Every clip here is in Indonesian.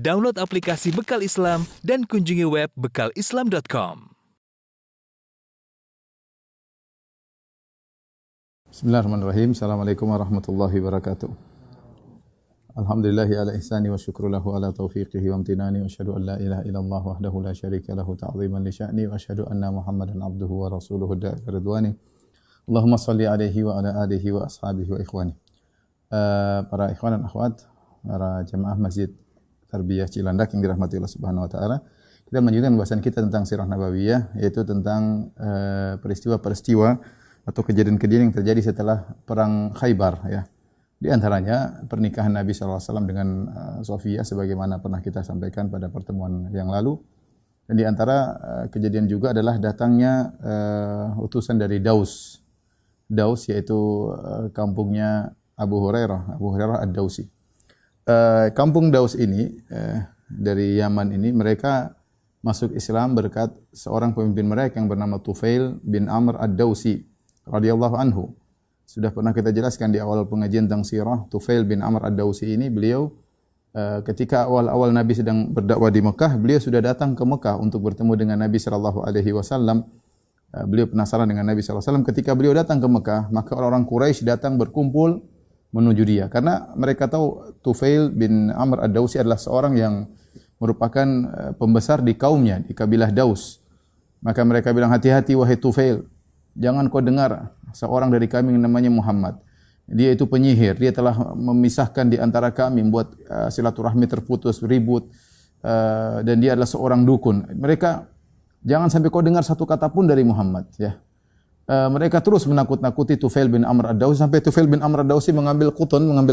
Download aplikasi Bekal Islam dan kunjungi web bekalislam.com. Bismillahirrahmanirrahim. Assalamualaikum warahmatullahi wabarakatuh. Alhamdulillahi ala ihsani wa syukru lahu ala taufiqihi wa amtinani wa asyhadu an la ilaha illallah wahdahu la syarika lahu ta'ziman li sya'ni wa asyhadu anna Muhammadan abduhu wa rasuluhu da'i ridwani. Allahumma shalli alaihi wa ala alihi wa ashabihi wa ikhwani. Para ikhwan dan akhwat, para jemaah Masjid Tarbiyah Cilandak yang dirahmati Allah Subhanahu wa taala. Kita melanjutkan bahasan kita tentang sirah nabawiyah, yaitu tentang peristiwa-peristiwa atau kejadian-kejadian yang terjadi setelah perang Khaybar, ya. Di antaranya pernikahan Nabi sallallahu alaihi wasallam dengan Sofia sebagaimana pernah kita sampaikan pada pertemuan yang lalu. Dan di antara kejadian juga adalah datangnya utusan dari Daus. Daus yaitu kampungnya Abu Hurairah Ad-Dausi. Kampung Daus ini dari Yaman ini, mereka masuk Islam berkat seorang pemimpin mereka yang bernama Tufail bin Amr Ad-Dausi radhiyallahu anhu. Sudah pernah kita jelaskan di awal pengajian tentang sirah. Tufail bin Amr Ad-Dausi ini, beliau ketika awal-awal Nabi sedang berdakwah di Mekah, beliau sudah datang ke Mekah untuk bertemu dengan Nabi sallallahu alaihi wasallam. Beliau penasaran dengan Nabi sallallahu alaihi wasallam. Ketika beliau datang ke Mekah, maka orang-orang Quraisy datang berkumpul menuju dia, karena mereka tahu Tufail bin Amr Ad-Dausi adalah seorang yang merupakan pembesar di kaumnya, di kabilah Daus. Maka mereka bilang, hati-hati wahai Tufail, jangan kau dengar seorang dari kami yang namanya Muhammad. Dia itu penyihir, dia telah memisahkan di antara kami, membuat silaturahmi terputus, ribut, dan dia adalah seorang dukun. Mereka, jangan sampai kau dengar satu kata pun dari Muhammad, ya. Mereka terus menakut-nakuti Tufail bin Amr Ad-Dausi, sampai Tufail bin Amr Ad-Dausi mengambil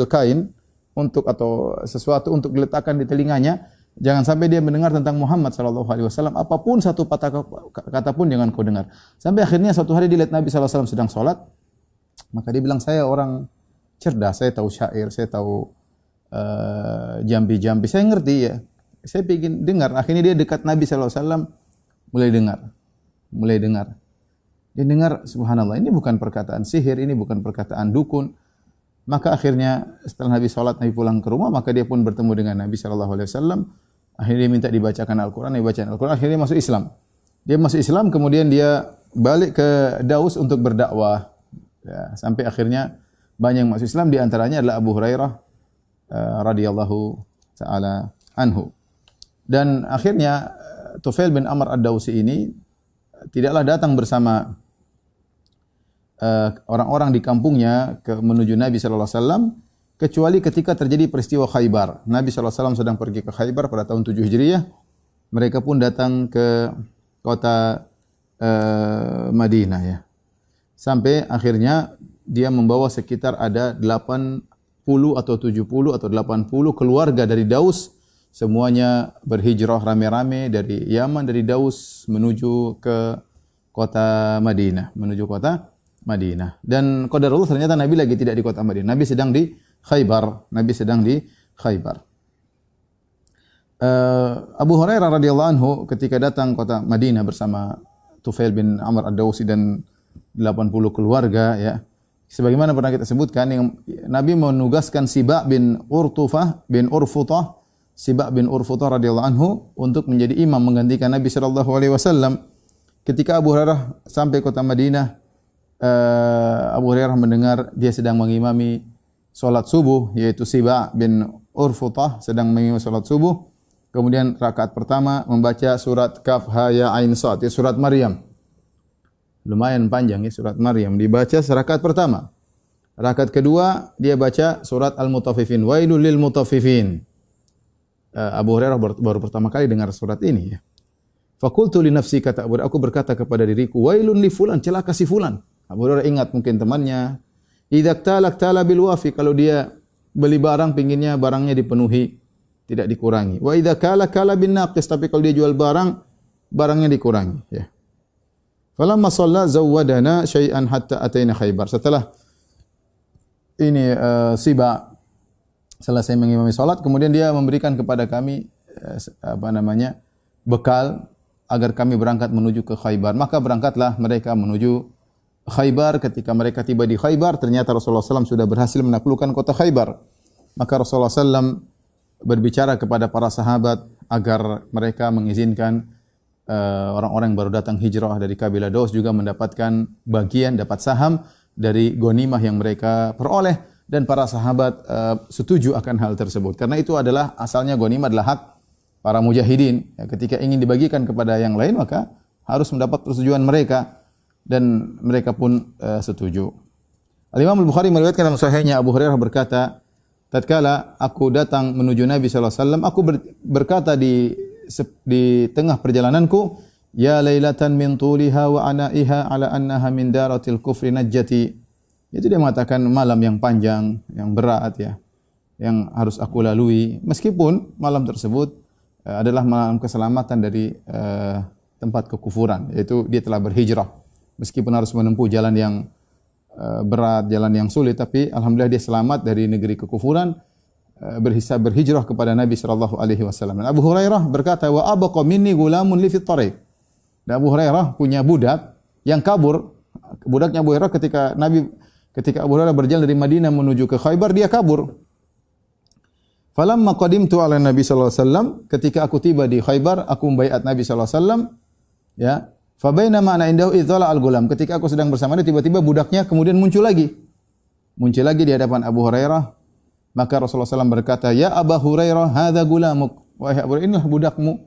kain atau sesuatu untuk diletakkan di telinganya. Jangan sampai dia mendengar tentang Muhammad sallallahu alaihi wasallam, apapun satu kata pun jangan kau dengar. Sampai akhirnya suatu hari dia lihat Nabi sallallahu alaihi wasallam sedang salat, maka dia bilang, saya orang cerdas, saya tahu syair, saya tahu jambi-jambi, saya ngerti, ya. Saya ingin dengar. Akhirnya dia dekat Nabi sallallahu alaihi wasallam, mulai dengar. Dia dengar, subhanallah, ini bukan perkataan sihir, ini bukan perkataan dukun. Maka akhirnya setelah Nabi salat, Nabi pulang ke rumah, maka dia pun bertemu dengan Nabi sallallahu alaihi wasallam. Akhirnya dia minta dibacakan Al-Qur'an, akhirnya masuk Islam. Dia masuk Islam, kemudian dia balik ke Daus untuk berdakwah. Ya, sampai akhirnya banyak yang masuk Islam, di antaranya adalah Abu Hurairah radhiyallahu taala anhu. Dan akhirnya Tufail bin Amr Ad-Dausi ini tidaklah datang bersama orang-orang di kampungnya menuju Nabi sallallahu alaihi wasallam, kecuali ketika terjadi peristiwa Khaybar. Nabi sallallahu alaihi wasallam sedang pergi ke Khaybar pada tahun 7 Hijriah. Mereka pun datang ke kota Madinah, ya. Sampai akhirnya dia membawa sekitar ada 80 atau 70 atau 80 keluarga dari Daus, semuanya berhijrah rame-rame dari Yaman, dari Daus menuju ke kota Madinah, Dan qadarullah ternyata Nabi lagi tidak di kota Madinah. Nabi sedang di Khaybar. Abu Hurairah radhiyallahu anhu ketika datang kota Madinah bersama Tufail bin Amr Ad-Dausi dan 80 keluarga, ya. Sebagaimana pernah kita sebutkan, yang Nabi menugaskan Siba' bin Urfutah radhiyallahu anhu untuk menjadi imam menggantikan Nabi sallallahu alaihi wasallam. Ketika Abu Hurairah sampai kota Madinah, Abu Hurairah mendengar dia sedang mengimami salat subuh, yaitu Siba' bin Urfutah sedang mengimami salat subuh. Kemudian rakaat pertama membaca surat Kaf Ha Ya Ain Shad, surat Maryam. Lumayan panjang, ya, surat Maryam dibaca rakaat pertama. Rakaat kedua dia baca surat Al-Mutaffifin, Wailul lil mutaffifin. Abu Hurairah baru pertama kali dengar surat ini, ya. Faqultu li nafsi, kata Abu Hurairah, aku berkata kepada diriku, wailun li fulan, celaka si fulan. Abu Hurairah ingat mungkin temannya, idza ktala bil wafi, kalau dia beli barang pinginnya barangnya dipenuhi, tidak dikurangi. Wa idza kala bin naqis, tapi kalau dia jual barangnya dikurangi, ya. Falamma shalla zawwadana syai'an hatta ataina Khaybar. Setelah ini Siba selesai mengimami salat, kemudian dia memberikan kepada kami bekal agar kami berangkat menuju ke Khaybar. Maka berangkatlah mereka menuju Khaybar. Ketika mereka tiba di Khaybar, ternyata Rasulullah SAW sudah berhasil menaklukkan kota Khaybar. Maka Rasulullah SAW berbicara kepada para sahabat agar mereka mengizinkan orang-orang yang baru datang hijrah dari kabilah Daus juga mendapatkan bagian, dapat saham dari ghanimah yang mereka peroleh, dan para sahabat setuju akan hal tersebut. Karena itu adalah asalnya ghanimah adalah hak para mujahidin. Ya, ketika ingin dibagikan kepada yang lain maka harus mendapat persetujuan mereka, dan mereka pun setuju. Al-Imam Al-Bukhari meriwayatkan dalam sahihnya, Abu Hurairah berkata, tatkala aku datang menuju Nabi sallallahu alaihi wasallam, aku berkata di tengah perjalananku, ya lailatan min tuliha wa anaiha ala annaha min daratil kufri najjati. Itu dia mengatakan malam yang panjang, yang berat ya, yang harus aku lalui, meskipun malam tersebut adalah malam keselamatan dari tempat kekufuran, yaitu dia telah berhijrah. Meskipun harus menempuh jalan yang berat, jalan yang sulit, tapi alhamdulillah dia selamat dari negeri kekufuran, berhijrah kepada Nabi sallallahu alaihi wasallam. Dan Abu Hurairah berkata, wa abqa minni gulamun li fit tariq. Dan Abu Hurairah punya budak yang kabur. Budaknya Abu Hurairah ketika Abu Hurairah berjalan dari Madinah menuju ke Khaybar, dia kabur. Falamma qadimtu ala Nabi sallallahu alaihi wasallam, ketika aku tiba di Khaybar, aku membaiat Nabi sallallahu alaihi wasallam, ya. Fa bainama ana indahu idzala al-gulam, ketika aku sedang bersama dia, tiba-tiba budaknya kemudian muncul lagi di hadapan Abu Hurairah. Maka Rasulullah SAW berkata, ya Abu Hurairah, hadza gulamuk, wahai Abu Hurairah, inilah budakmu.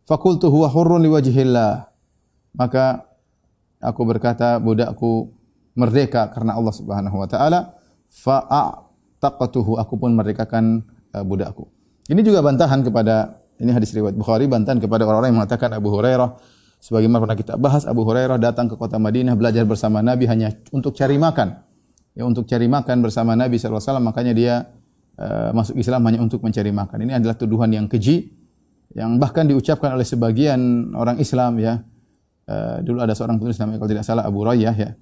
Faqultu huwa hurrun liwajhillah, maka aku berkata, budakku merdeka karena Allah Subhanahu wa taala. Fa'ataqtuhu, aku pun merdekakan budakku. Ini juga bantahan kepada, ini hadis riwayat Bukhari, bantahan kepada orang-orang yang mengatakan Abu Hurairah, sebagaimana pernah kita bahas, Abu Hurairah datang ke kota Madinah belajar bersama Nabi hanya untuk cari makan. Ya, untuk cari makan bersama Nabi sallallahu alaihi wasallam, makanya dia masuk Islam hanya untuk mencari makan. Ini adalah tuduhan yang keji yang bahkan diucapkan oleh sebagian orang Islam ya. Dulu ada seorang penulis namanya kalau tidak salah Abu Rayyah ya,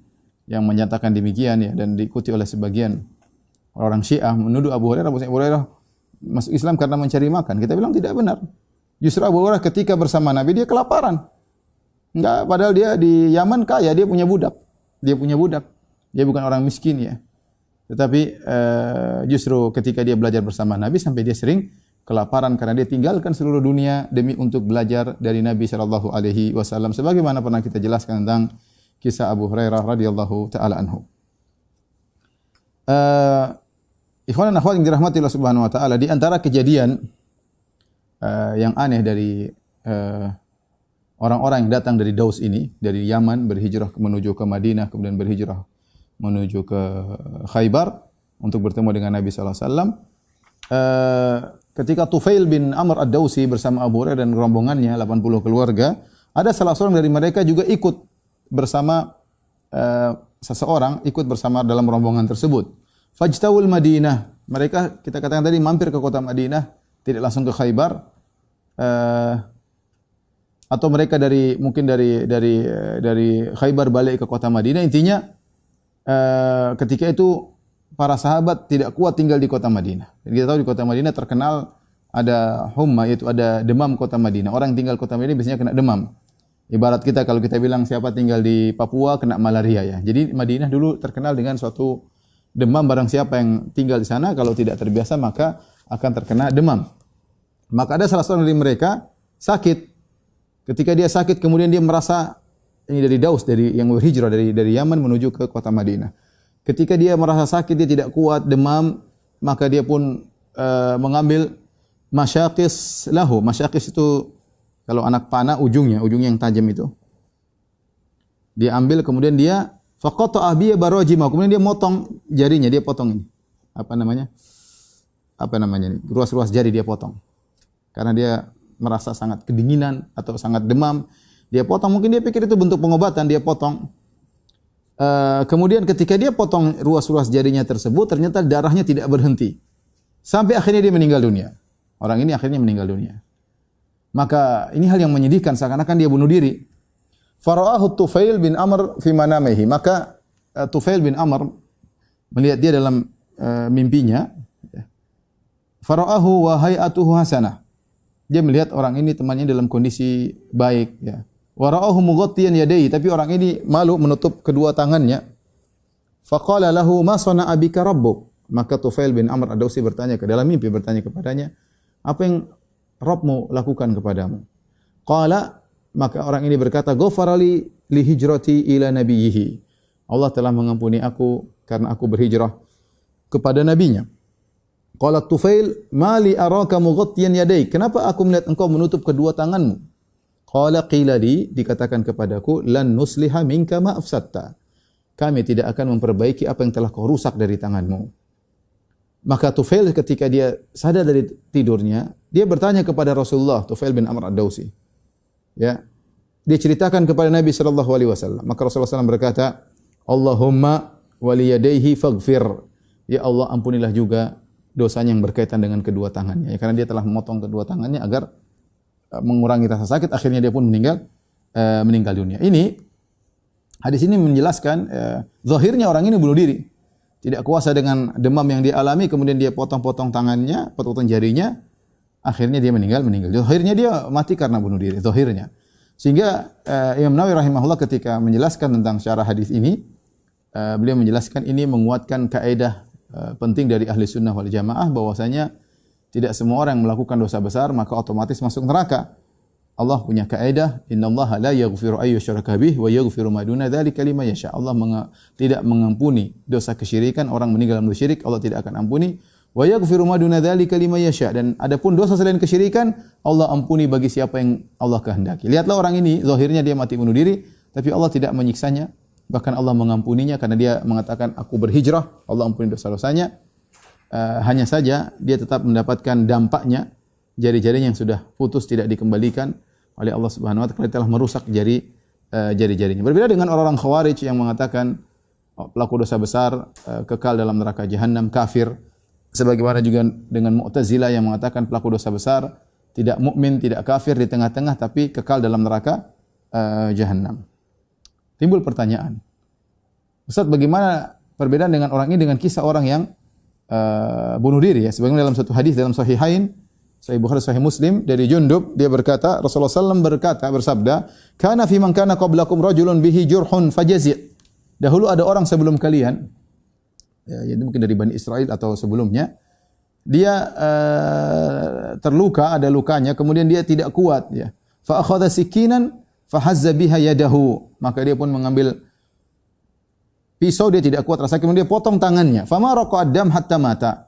yang menyatakan demikian ya, dan diikuti oleh sebagian orang Syiah menuduh Abu Hurairah masuk Islam karena mencari makan. Kita bilang tidak benar. Justru Abu Hurairah ketika bersama Nabi dia kelaparan. Enggak, padahal dia di Yaman kaya, dia punya budak. Dia bukan orang miskin ya. Tetapi justru ketika dia belajar bersama Nabi sampai dia sering kelaparan karena dia tinggalkan seluruh dunia demi untuk belajar dari Nabi sallallahu alaihi wasallam, sebagaimana pernah kita jelaskan tentang kisah Abu Hurairah radhiyallahu taala anhu. Ikhwan dan akhwat yang dirahmati Allah Subhanahu wa taala, di antara kejadian yang aneh dari orang-orang yang datang dari Daus ini, dari Yaman berhijrah menuju ke Madinah, kemudian berhijrah menuju ke Khaybar untuk bertemu dengan Nabi sallallahu alaihi wasallam. Ketika Tufail bin Amr ad-Dausi bersama Abu Hurairah dan rombongannya 80 keluarga, ada salah seorang dari mereka juga ikut bersama seseorang ikut bersama dalam rombongan tersebut. Fajtawul Madinah. Mereka kita katakan tadi mampir ke kota Madinah, tidak langsung ke Khaybar. Atau mereka mungkin dari Khaybar balik ke kota Madinah. Intinya ketika itu para sahabat tidak kuat tinggal di kota Madinah. Dan kita tahu di kota Madinah terkenal ada humma, yaitu ada demam kota Madinah. Orang yang tinggal kota Madinah biasanya kena demam. Ibarat kita kalau kita bilang siapa tinggal di Papua kena malaria ya. Jadi Madinah dulu terkenal dengan suatu demam, barang siapa yang tinggal di sana kalau tidak terbiasa maka akan terkena demam. Maka ada salah seorang dari mereka sakit. Ketika dia sakit kemudian dia merasa, ini dari Daus, yang berhijrah dari Yaman menuju ke kota Madinah. Ketika dia merasa sakit, dia tidak kuat, demam, maka dia pun mengambil masyaqis lahu. Masyaqis itu kalau anak panah ujung yang tajam itu. Dia ambil kemudian dia faqata biya barajima, kemudian dia motong jarinya, dia potong ini. Apa namanya ini? Ruas-ruas jari dia potong. Karena dia merasa sangat kedinginan atau sangat demam, dia potong. Mungkin dia pikir itu bentuk pengobatan, dia potong. Kemudian ketika dia potong ruas-ruas jarinya tersebut, ternyata darahnya tidak berhenti. Sampai akhirnya dia meninggal dunia. Orang ini akhirnya meninggal dunia. Maka ini hal yang menyedihkan, seakan-akan dia bunuh diri. Fara'ahu Tufail bin Amr fi manamihi. Maka Tufail bin Amr melihat dia dalam mimpinya. Fara'ahu wa hay'atuhu hasanah. Dia melihat orang ini temannya dalam kondisi baik ya. Wa ra'ahu mughattiyan yadayhi, tapi orang ini malu menutup kedua tangannya. Faqala lahu ma sana'a bika rabbuk. Maka Tufail bin Amr ad-Dausi bertanya ke dalam mimpi, bertanya kepadanya, Apa yang Rabbmu lakukan kepadamu? Qala, maka orang ini berkata, ghafarali li hijrati ila nabiyhi. Allah telah mengampuni aku karena aku berhijrah kepada nabinya. Qala Tufail, ma li araka mughattiyan yadayk? Kenapa aku melihat engkau menutup kedua tanganmu? Qala qila li, dikatakan kepadaku, lan nusliha minka ma afsadta. Kami tidak akan memperbaiki apa yang telah kau rusak dari tanganmu. Maka Tufail ketika dia sadar dari tidurnya, dia bertanya kepada Rasulullah, Tufail bin Amr ad-Dausi. Ya. Dia ceritakan kepada Nabi sallallahu alaihi wasallam. Maka Rasulullah SAW berkata, Allahumma waliyadaihi faghfir. Ya Allah, ampunilah juga dosanya yang berkaitan dengan kedua tangannya. Ya, karena dia telah memotong kedua tangannya agar mengurangi rasa sakit, akhirnya dia pun meninggal dunia. Hadis ini menjelaskan zahirnya orang ini bunuh diri. Tidak kuasa dengan demam yang dia alami, kemudian dia potong-potong tangannya, potong jarinya, akhirnya dia meninggal. Zahirnya dia mati karena bunuh diri, zahirnya. Sehingga Imam Nawawi rahimahullah ketika menjelaskan tentang syarah hadis ini, beliau menjelaskan ini menguatkan kaidah penting dari ahli sunnah wal jamaah bahwasanya tidak semua orang yang melakukan dosa besar maka otomatis masuk neraka. Allah punya kaidah, innallaha la yaghfiru ay yushraka bih wa yaghfiru ma duna dzalika liman yasha. Allah tidak mengampuni dosa kesyirikan, orang meninggal dalam syirik Allah tidak akan ampuni. Wa yaghfiru ma duna dzalika liman yasha, dan adapun dosa selain kesyirikan Allah ampuni bagi siapa yang Allah kehendaki. Lihatlah orang ini zahirnya dia mati bunuh diri, tapi Allah tidak menyiksanya, bahkan Allah mengampuninya karena dia mengatakan aku berhijrah, Allah ampuni dosa-dosanya. Hanya saja dia tetap mendapatkan dampaknya, jari-jarinya yang sudah putus tidak dikembalikan oleh Allah Subhanahu wa taala, telah merusak jari-jarinya. Berbeda dengan orang-orang Khawarij yang mengatakan pelaku dosa besar kekal dalam neraka jahanam, kafir. Sebagaimana juga dengan Mu'tazilah yang mengatakan pelaku dosa besar tidak mukmin, tidak kafir, di tengah-tengah tapi kekal dalam neraka jahanam. Timbul pertanyaan, Ustaz, bagaimana perbedaan dengan orang ini dengan kisah orang yang bunuh diri ya? Sebagaimana dalam satu hadis dalam Sahihain, Sahih Bukhari, Sahih Muslim, dari Jundub, dia berkata, Rasulullah SAW bersabda, "Kana fi man kana qablakum rajulun bihi jurhun fajazi'." Dahulu ada orang sebelum kalian, ya, mungkin dari Bani Israel atau sebelumnya, dia terluka, ada lukanya, kemudian dia tidak kuat, ya. Fa akhadha sikinan fa hazza biha yadahu. Maka dia pun mengambil pisau, dia tidak kuat rasa, kemudian dia potong tangannya. Fama raqa ad-dam hatta mata.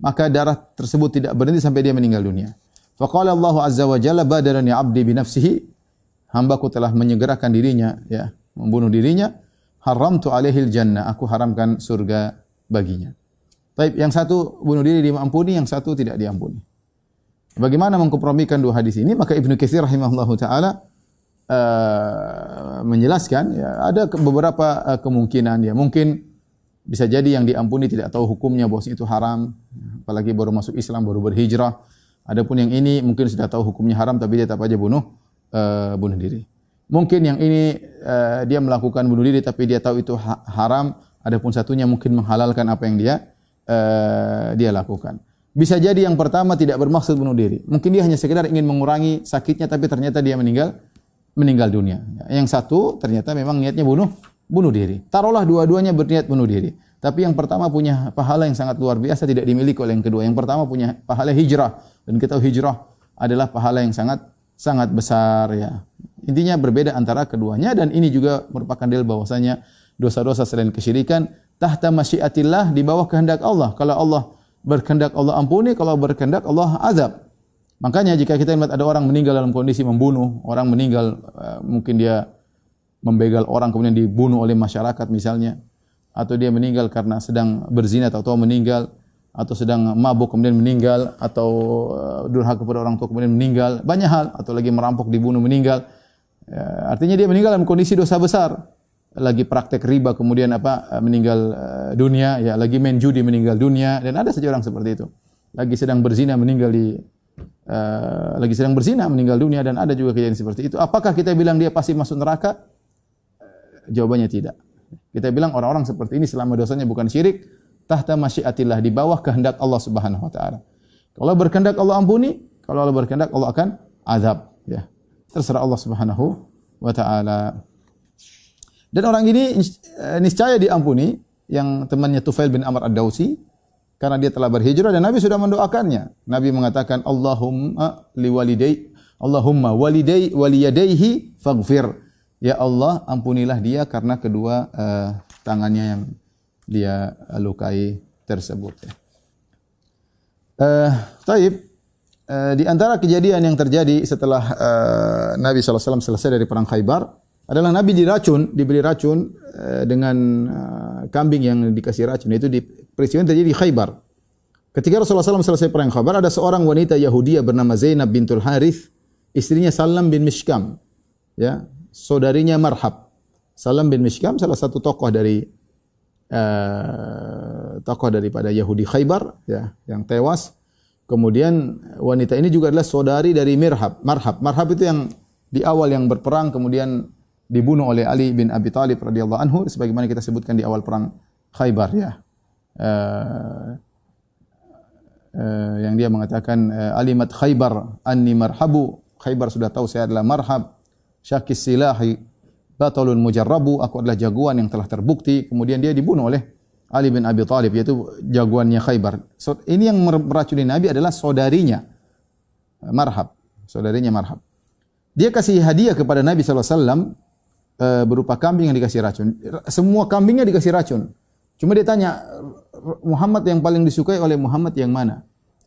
Maka darah tersebut tidak berhenti sampai dia meninggal dunia. Faqala Allah azza wa jalla badarani 'abdi bi nafsihi. Hambaku telah menyegerakan dirinya, ya, membunuh dirinya. Haramtu alaihil jannah, aku haramkan surga baginya. Baik, yang satu bunuh diri diampuni, yang satu tidak diampuni. Bagaimana mengkompromikan dua hadis ini? Maka Ibnu Katsir rahimahullahu taala menjelaskan, ya, ada beberapa kemungkinan, ya. Mungkin bisa jadi yang diampuni tidak tahu hukumnya bahwasanya itu haram, apalagi baru masuk Islam, baru berhijrah. Adapun yang ini mungkin sudah tahu hukumnya haram tapi dia tetap aja bunuh diri. Mungkin yang ini dia melakukan bunuh diri tapi dia tahu itu haram, adapun satunya mungkin menghalalkan apa yang dia lakukan. Bisa jadi yang pertama tidak bermaksud bunuh diri. Mungkin dia hanya sekedar ingin mengurangi sakitnya tapi ternyata dia meninggal dunia. Yang satu ternyata memang niatnya bunuh diri. Taruhlah dua-duanya berniat bunuh diri. Tapi yang pertama punya pahala yang sangat luar biasa tidak dimiliki oleh yang kedua. Yang pertama punya pahala hijrah, dan kita tahu hijrah adalah pahala yang sangat besar, ya. Intinya berbeda antara keduanya, dan ini juga merupakan dalil bahwasanya dosa-dosa selain kesyirikan tahta masyiatillah, di bawah kehendak Allah. Kalau Allah berkehendak Allah ampuni, kalau berkehendak Allah azab. Makanya jika kita melihat ada orang meninggal dalam kondisi membunuh, orang meninggal mungkin dia membegal orang kemudian dibunuh oleh masyarakat misalnya, atau dia meninggal karena sedang berzina atau meninggal, atau sedang mabuk kemudian meninggal, atau durhaka kepada orang tua kemudian meninggal, banyak hal, atau lagi merampok dibunuh meninggal. Artinya dia meninggal dalam kondisi dosa besar. Lagi praktek riba kemudian meninggal dunia, ya, lagi main judi meninggal dunia, dan ada saja orang seperti itu. Lagi sedang berzina meninggal meninggal dunia, dan ada juga kejadian seperti itu. Apakah kita bilang dia pasti masuk neraka? Jawabannya tidak. Kita bilang orang-orang seperti ini selama dosanya bukan syirik, tahta masyiatillah, di bawah kehendak Allah Subhanahu wa taala. Kalau berkehendak Allah ampuni, kalau Allah berkehendak Allah akan azab, ya. Terserah Allah Subhanahu wa taala. Dan orang ini niscaya diampuni, yang temannya Tufail bin Amr ad-Dausi, karena dia telah berhijrah dan Nabi sudah mendoakannya. Nabi mengatakan Allahumma waliyadaihi faghfir. Ya Allah, ampunilah dia karena kedua tangannya yang dia lukai tersebut. Di antara kejadian yang terjadi setelah Nabi SAW selesai dari perang Khaybar adalah Nabi diberi racun dengan kambing yang dikasih racun. Itu peristiwa yang terjadi di Khaybar. Ketika Rasulullah SAW selesai perang Khaybar, ada seorang wanita Yahudiyah bernama Zainab bintul Harith, istrinya Salam bin Mishkam, ya, saudarinya Marhab. Salam bin Mishkam salah satu tokoh daripada Yahudi Khaybar, ya, yang tewas. Kemudian wanita ini juga adalah saudari dari Marhab itu yang di awal yang berperang kemudian dibunuh oleh Ali bin Abi Thalib radhiyallahu anhu sebagaimana kita sebutkan di awal perang Khaybar, ya. Yang dia mengatakan alimat Khaybar anni marhabu, Khaybar sudah tahu saya adalah Marhab, syakis silahi batalun mujarrabu, aku adalah jagoan yang telah terbukti. Kemudian dia dibunuh oleh Ali bin Abi Thalib, yaitu jagoannya Khaybar. So, ini yang meracuni Nabi adalah saudarinya Marhab. Dia kasih hadiah kepada Nabi SAW berupa kambing yang dikasih racun. Semua kambingnya dikasih racun. Cuma dia tanya, Muhammad yang paling disukai oleh Muhammad yang mana?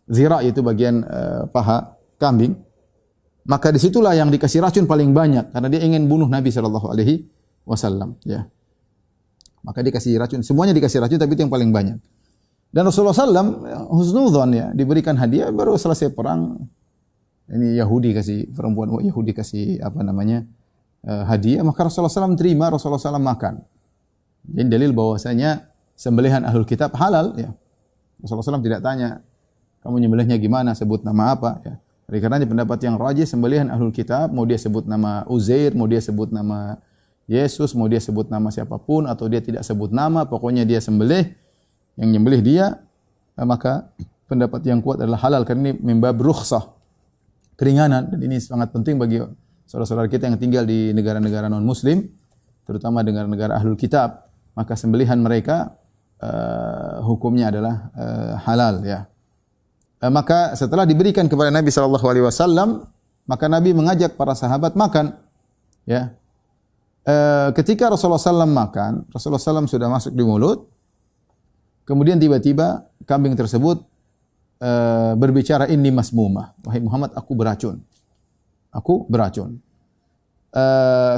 Zira, itu bagian paha kambing. Maka disitulah yang dikasih racun paling banyak karena dia ingin bunuh Nabi SAW. Ya. Maka dikasih racun, semuanya dikasih racun, tapi itu yang paling banyak. Dan Rasulullah SAW husnudzon, ya, diberikan hadiah baru selesai perang. Ini Yahudi kasih hadiah, maka Rasulullah SAW terima, Rasulullah SAW makan. Jadi dalil bahwasanya sembelihan ahlul kitab halal, ya. Rasulullah SAW tidak tanya kamu nyembelihnya gimana, sebut nama apa, ya. Karena pendapat yang rajih sembelihan ahlul kitab, mau dia sebut nama Uzair, mau dia sebut nama Yesus, mau dia sebut nama siapapun atau dia tidak sebut nama, pokoknya dia sembelih, yang nyembelih dia, maka pendapat yang kuat adalah halal karena ini membab rukhsah, keringanan, dan ini sangat penting bagi saudara-saudara kita yang tinggal di negara-negara non muslim, terutama negara-negara ahlul kitab, maka sembelihan mereka hukumnya adalah halal, ya. Maka setelah diberikan kepada Nabi SAW, maka Nabi mengajak para sahabat makan, ya. Ketika Rasulullah SAW makan, Rasulullah SAW sudah masuk di mulut. Kemudian tiba-tiba kambing tersebut berbicara, inni masmumah. Wahai Muhammad, aku beracun.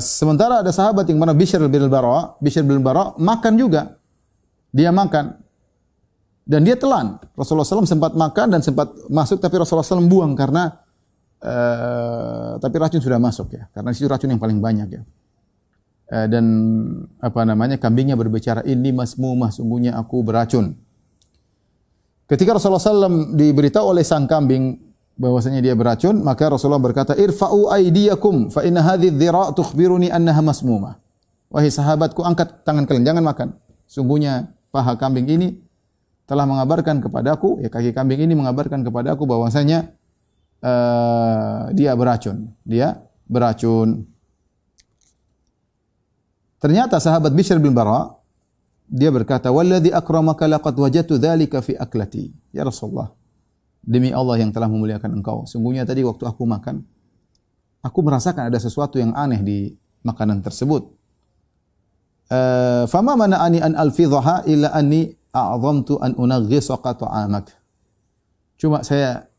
Sementara ada sahabat yang mana Bishr bin Bara makan juga. Dia makan. Dan dia telan. Rasulullah SAW sempat makan dan sempat masuk, tapi Rasulullah SAW buang karena tapi racun sudah masuk, ya. Karena itu racun yang paling banyak, ya. Dan kambingnya berbicara, ini masmumah, sungguhnya aku beracun. Ketika Rasulullah SAW diberitahu oleh sang kambing bahwasanya dia beracun, maka Rasulullah berkata, irfa'u aydiyakum fa inna hadhihi dhira' tukhbiruni annaha masmumah. Wahai sahabatku, angkat tangan kalian, jangan makan. Sungguhnya paha kambing ini telah mengabarkan kepadaku, ya, kaki kambing ini mengabarkan kepadaku bahwasanya dia beracun. Ternyata sahabat Bishr bin Bara dia berkata, "Walladzi akramaka laqad wajadtu dzalika fi aklati." Ya Rasulullah, demi Allah yang telah memuliakan engkau, sungguhnya tadi waktu aku makan, aku merasakan ada sesuatu yang aneh di makanan tersebut. Fama mana'ani an alfidhaha illa anni a'zamtu an unaghisaka ta'amak. Cuma saya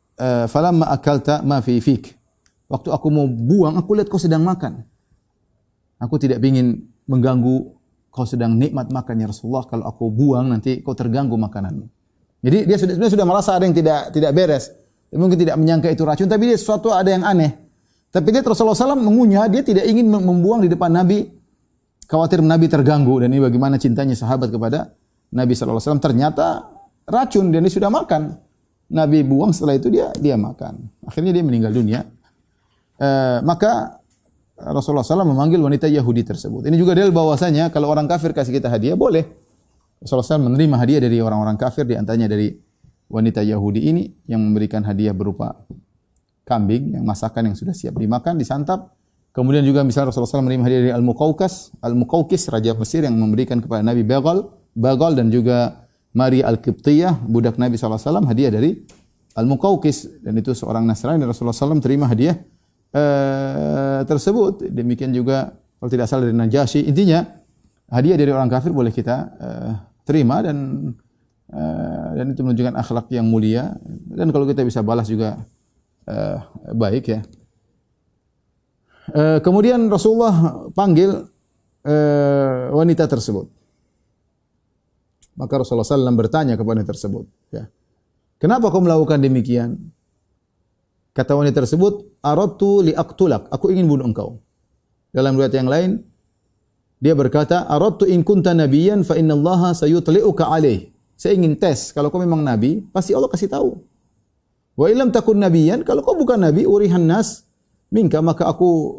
falamma akalta ma fi fik. Waktu aku mau buang, aku lihat kau sedang makan. Aku tidak ingin mengganggu kau sedang nikmat makan, ya Rasulullah. Kalau aku buang nanti kau terganggu makananmu. Jadi dia sudah merasa ada yang tidak beres. Dia mungkin tidak menyangka itu racun, tapi dia sesuatu ada yang aneh. Tapi dia Rasulullah SAW mengunyah, dia tidak ingin membuang di depan Nabi, khawatir Nabi terganggu. Dan ini bagaimana cintanya sahabat kepada Nabi SAW. Ternyata racun dan dia sudah makan. Nabi buang, setelah itu dia makan. Akhirnya dia meninggal dunia. Maka Rasulullah SAW memanggil wanita Yahudi tersebut. Ini juga dalil bahwasanya kalau orang kafir kasih kita hadiah, boleh. Rasulullah SAW menerima hadiah dari orang-orang kafir, di antaranya dari wanita Yahudi ini yang memberikan hadiah berupa kambing yang masakan yang sudah siap dimakan, disantap. Kemudian juga misalnya Rasulullah SAW menerima hadiah dari Al-Muqawqis, raja Mesir yang memberikan kepada Nabi bagal dan juga Maria Al-Qibtiyah, budak Nabi SAW, hadiah dari Al-Muqawqis, dan itu seorang Nasrani, dan Rasulullah SAW terima hadiah tersebut. Demikian juga kalau tidak salah dari Najasyi. Intinya hadiah dari orang kafir boleh kita terima, dan itu menunjukkan akhlak yang mulia, dan kalau kita bisa balas juga baik ya. Kemudian Rasulullah panggil wanita tersebut. Maka Rasulullah SAW bertanya kepada wanita tersebut, ya, kenapa kau melakukan demikian? Kata wanita tersebut, aradtu liaqtulak, aku ingin bunuh engkau. Dalam riwayat yang lain, dia berkata, aradtu in kunta nabiyyan fa innallaha sayutli'uka alaih. Saya ingin tes, kalau kau memang nabi, pasti Allah kasih tahu. Wa illam takun nabiyyan, kalau kau bukan nabi, urihan nas minka, maka aku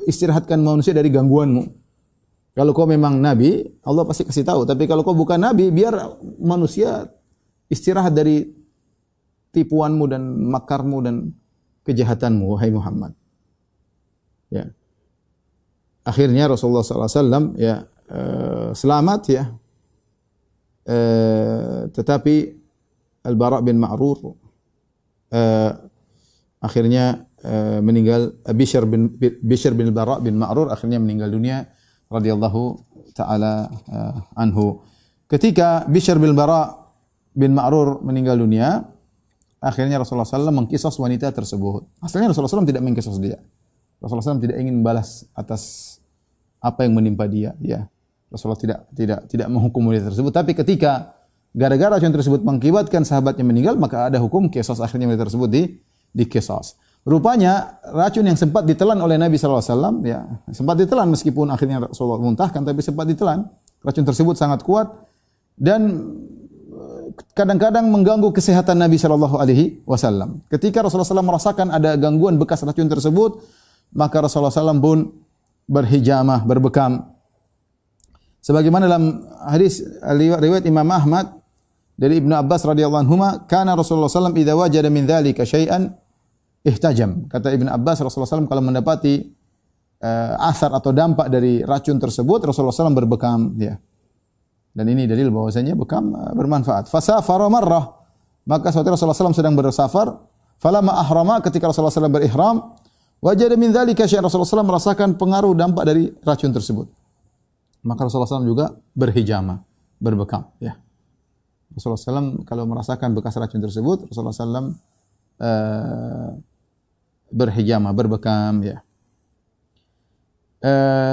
istirahatkan manusia dari gangguanmu. Kalau kau memang nabi, Allah pasti kasih tahu. Tapi kalau kau bukan nabi, biar manusia istirahat dari tipuanmu dan makarmu dan kejahatanmu, wahai Muhammad. Ya. Akhirnya Rasulullah SAW ya selamat ya. Tetapi Al-Bara' bin Ma'rur akhirnya meninggal. Bishr bin Al-Bara' bin Ma'rur akhirnya meninggal dunia radhiyallahu taala anhu. Ketika Bishr bin Al-Bara' bin Ma'rur meninggal dunia, akhirnya Rasulullah SAW mengkisos wanita tersebut. Asalnya Rasulullah SAW tidak mengkisos dia. Rasulullah SAW tidak ingin balas atas apa yang menimpa dia. Ya, Rasulullah tidak menghukum wanita tersebut. Tapi ketika gara-gara racun tersebut mengakibatkan sahabatnya meninggal, maka ada hukum kisos. Akhirnya wanita tersebut dikisos. Rupanya racun yang sempat ditelan oleh Nabi SAW, ya, sempat ditelan meskipun akhirnya Rasulullah muntahkan, tapi sempat ditelan. Racun tersebut sangat kuat dan kadang-kadang mengganggu kesehatan Nabi SAW. Ketika Rasulullah SAW merasakan ada gangguan bekas racun tersebut, maka Rasulullah SAW pun berhijamah, berbekam. Sebagaimana dalam hadis riwayat Imam Ahmad dari Ibnu Abbas radhiyallahu anhuma, kana Rasulullah SAW idza wajada min dzalika syai'an ihtajam. Kata Ibnu Abbas, Rasulullah SAW kalau mendapati asar atau dampak dari racun tersebut, Rasulullah SAW berbekam, ya. Dan ini dalil bahwasanya bekam bermanfaat. Fasafara marrah, maka suatu Rasulullah SAW sedang bersafar, falamma ahrama, ketika Rasulullah SAW berihram, wajada min dzalika syai'an, Rasulullah SAW merasakan pengaruh dampak dari racun tersebut. Maka Rasulullah SAW juga berhijamah, berbekam, ya. Rasulullah SAW kalau merasakan bekas racun tersebut, Rasulullah SAW berhijamah, berbekam, ya.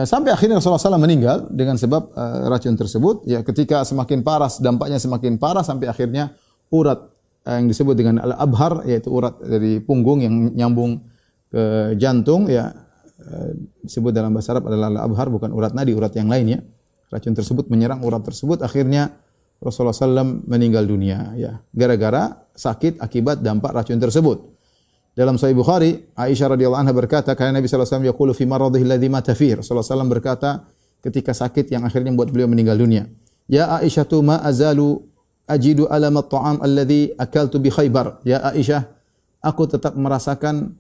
Sampai akhirnya Rasulullah SAW meninggal dengan sebab racun tersebut. Ya, ketika semakin parah, dampaknya semakin parah, sampai akhirnya urat yang disebut dengan al-abhar, yaitu urat dari punggung yang nyambung ke jantung, ya, disebut dalam bahasa Arab adalah al-abhar, bukan urat nadi, urat yang lain, ya. Racun tersebut menyerang urat tersebut, akhirnya Rasulullah SAW meninggal dunia, ya, gara-gara sakit akibat dampak racun tersebut. Dalam Sahih Bukhari, Aisyah radhiyallahu anha berkata, karena Nabi sallallahu alaihi wasallam yaqulu fi maradhihi alladhi mata fihi. Rasulullah SAW berkata ketika sakit yang akhirnya membuat beliau meninggal dunia, "Ya Aisyah, ma azalu ajidu alam at-ta'am alladhi akaltu bi Khaybar." Ya Aisyah, aku tetap merasakan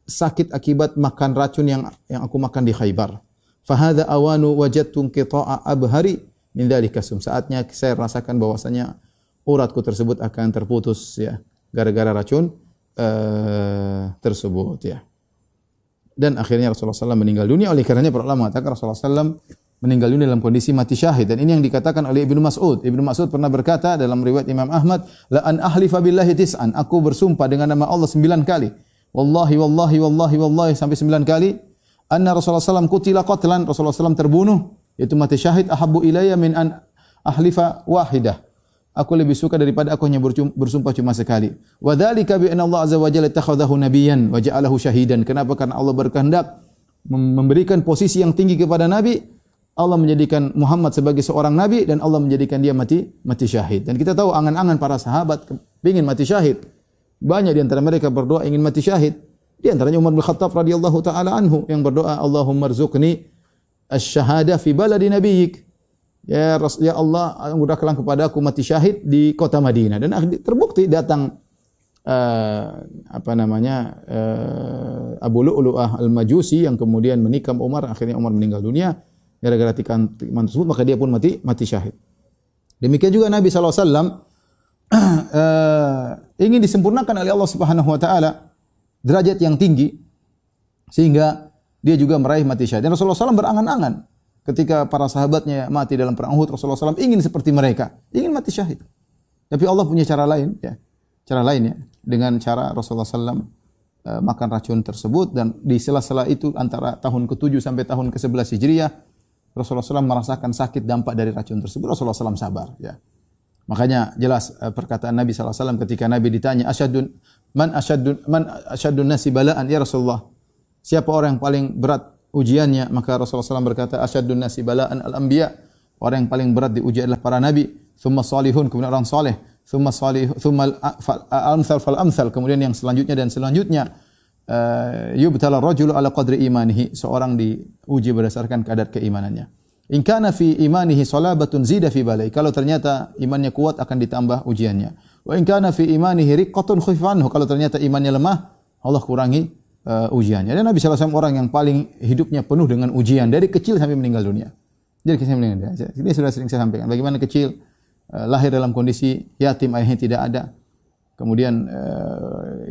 sakit akibat makan racun yang aku makan di Khaybar. Fa hadza awanu wajadtu qita'a abhari min dzalika sum. Saatnya saya rasakan bahwasanya uratku tersebut akan terputus, ya, gara-gara racun tersebut, ya. Dan akhirnya Rasulullah SAW meninggal dunia. Oleh karenanya para ulama mengatakan Rasulullah SAW meninggal dunia dalam kondisi mati syahid. Dan ini yang dikatakan oleh Ibnu Mas'ud. Ibnu Mas'ud pernah berkata dalam riwayat Imam Ahmad, la an ahlifa billahi tis'an, aku bersumpah dengan nama Allah 9 kali. Wallahi wallahi wallahi wallahi, sampai 9 kali. Anna Rasulullah SAW qutila qatlan, Rasulullah SAW terbunuh, yaitu mati syahid, ahabbu ilayya min an ahlifa wahidah. Aku lebih suka daripada aku hanya bersumpah cuma sekali. Wa dzalika bi anna Allah azza wa jalla takhadahu nabiyyan wa ja'alahu syahidan. Kenapa? Karena Allah berkehendak memberikan posisi yang tinggi kepada Nabi. Allah menjadikan Muhammad sebagai seorang nabi dan Allah menjadikan dia mati syahid. Dan kita tahu angan-angan para sahabat ingin mati syahid. Banyak di antara mereka berdoa ingin mati syahid. Di antaranya Umar bin Khattab radhiyallahu taala anhu yang berdoa, Allahumma rzuqni asy-syahadah fi baladi nabiyyik. Ya Allah, mudahkanlah kepada aku mati syahid di kota Madinah. Dan terbukti datang Abu Lu'lu'ah al-Majusi yang kemudian menikam Umar, akhirnya Umar meninggal dunia gara-gara tikan tersebut, maka dia pun mati syahid. Demikian juga Nabi SAW ingin disempurnakan oleh Allah Subhanahu wa taala derajat yang tinggi sehingga dia juga meraih mati syahid. Dan Rasulullah SAW berangan-angan ketika para sahabatnya mati dalam perang Uhud, Rasulullah SAW ingin seperti mereka, ingin mati syahid. Tapi Allah punya cara lain, ya. Cara lain, ya. Dengan cara Rasulullah SAW makan racun tersebut, dan di sela-sela itu antara tahun ke-7 sampai tahun ke-11 Hijriah, Rasulullah SAW merasakan sakit dampak dari racun tersebut. Rasulullah SAW sabar, ya. Makanya jelas perkataan Nabi SAW ketika Nabi ditanya, man asyadun nasi bala'an ya Rasulullah. Siapa orang yang paling berat ujiannya? Maka Rasulullah SAW berkata, asyadun nasi bala'an al-anbiya. Orang yang paling berat diuji adalah para nabi. Thumma salihun, kemudian orang saleh. Thumma al-amthal fal-amthal, kemudian yang selanjutnya dan selanjutnya. Yubtala rajulu ala qadri imanihi, seorang diuji berdasarkan kadar keimanannya. In kana fi imanihi salabatun zida fi balai, kalau ternyata imannya kuat akan ditambah ujiannya. Wa in kana fi imanihi riqqatun khifanhu, kalau ternyata imannya lemah, Allah kurangi ujiannya. Dan Nabi SAW orang yang paling hidupnya penuh dengan ujian dari kecil sampai meninggal dunia. Jadi kecil meninggal dunia. Ini sudah sering saya sampaikan. Bagaimana kecil lahir dalam kondisi yatim, ayahnya tidak ada. Kemudian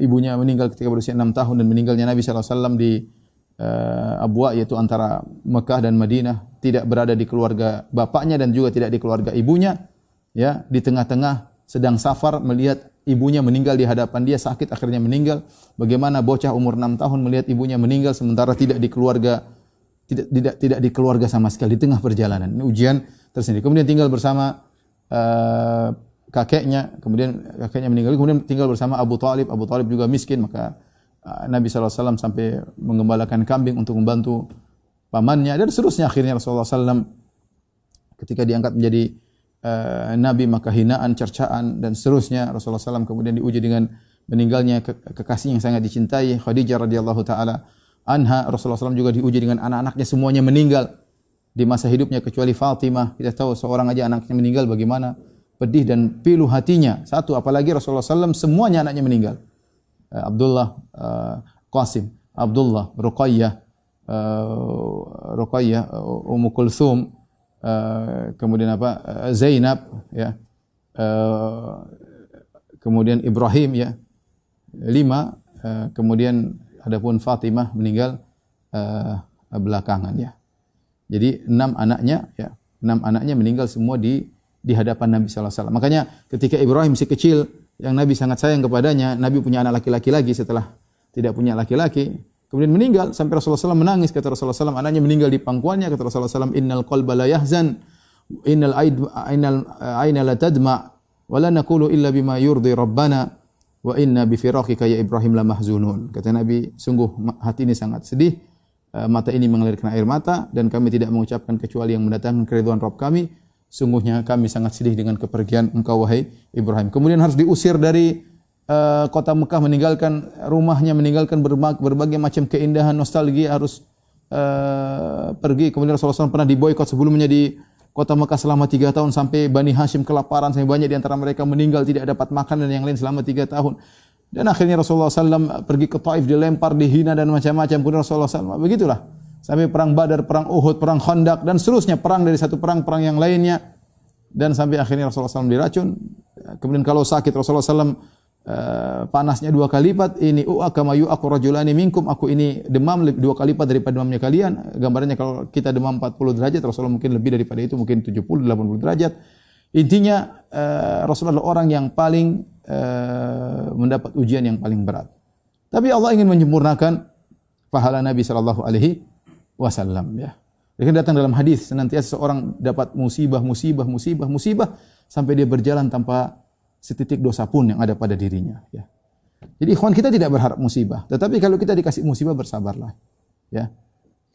ibunya meninggal ketika berusia 6 tahun, dan meninggalnya Nabi SAW di Abwa, yaitu antara Mekah dan Madinah, tidak berada di keluarga bapaknya dan juga tidak di keluarga ibunya. Ya, di tengah-tengah sedang safar melihat ibunya meninggal di hadapan dia, sakit akhirnya meninggal. Bagaimana bocah umur 6 tahun melihat ibunya meninggal sementara tidak di keluarga, tidak di keluarga sama sekali, di tengah perjalanan. Ini ujian tersendiri. Kemudian tinggal bersama kakeknya, kemudian kakeknya meninggal, kemudian tinggal bersama Abu Talib. Abu Talib juga miskin, maka Nabi SAW sampai mengembalakan kambing untuk membantu pamannya, dan seterusnya. Akhirnya Rasulullah SAW ketika diangkat menjadi Nabi, maka hinaan, cercaan, dan seterusnya. Rasulullah SAW kemudian diuji dengan meninggalnya kekasih yang sangat dicintai, Khadijah radhiyallahu taala anha. Rasulullah SAW juga diuji dengan anak-anaknya semuanya meninggal di masa hidupnya kecuali Fatimah. Kita tahu seorang aja anaknya meninggal, bagaimana pedih dan pilu hatinya. Satu, apalagi Rasulullah SAW semuanya anaknya meninggal. Abdullah, Qasim, Abdullah, Ruqayyah, Ummu Kulthum, kemudian Zainab, ya, kemudian Ibrahim, ya, 5, kemudian adapun Fatimah meninggal belakangan, ya. Jadi 6 anaknya, ya, 6 anaknya meninggal semua di hadapan Nabi sallallahu alaihi wasallam. Makanya ketika Ibrahim si kecil yang Nabi sangat sayang kepadanya, Nabi punya anak laki-laki lagi setelah tidak punya laki-laki, kemudian meninggal sampai Rasulullah SAW menangis. Kata Rasulullah SAW, anaknya meninggal di pangkuannya. Kata Rasulullah SAW, innal qalba la yahzan, innal aina la tadma, wa la naqulu illa bima yurdi rabbana, wa inna bi firaqika ya Ibrahim la mahzunun. Kata Nabi, sungguh hati ini sangat sedih, mata ini mengalirkan air mata, dan kami tidak mengucapkan kecuali yang mendatangkan keridhaan Rabb kami. Sungguhnya kami sangat sedih dengan kepergian engkau wahai Ibrahim. Kemudian harus diusir dari kota Mekah, meninggalkan rumahnya, meninggalkan berbagai macam keindahan, nostalgia, harus pergi. Kemudian Rasulullah SAW pernah diboykot sebelumnya di kota Mekah selama 3 tahun, sampai Bani Hashim kelaparan, sampai banyak di antara mereka meninggal tidak dapat makan dan yang lain selama 3 tahun. Dan akhirnya Rasulullah SAW pergi ke Taif, dilempar, dihina dan macam-macam. Kemudian Rasulullah SAW begitulah. Sampai perang Badar, perang Uhud, perang Khandaq, dan seterusnya, perang dari satu perang yang lainnya. Dan sampai akhirnya Rasulullah SAW diracun. Kemudian kalau sakit Rasulullah SAW panasnya 2 kali lipat. Ini kama yu'aqu rajulani minkum, aku ini demam 2 kali lipat daripada demamnya kalian. Gambarnya kalau kita demam 40 derajat, Rasulullah mungkin lebih daripada itu, mungkin 70-80 derajat. Intinya Rasulullah adalah orang yang paling mendapat ujian yang paling berat. Tapi Allah ingin menyempurnakan pahala Nabi sallallahu alaihi wasallam, ya. Jadi datang dalam hadis, senantiasa seorang dapat musibah sampai dia berjalan tanpa setitik dosa pun yang ada pada dirinya, ya. Jadi ikhwan, kita tidak berharap musibah, tetapi kalau kita dikasih musibah bersabarlah, ya.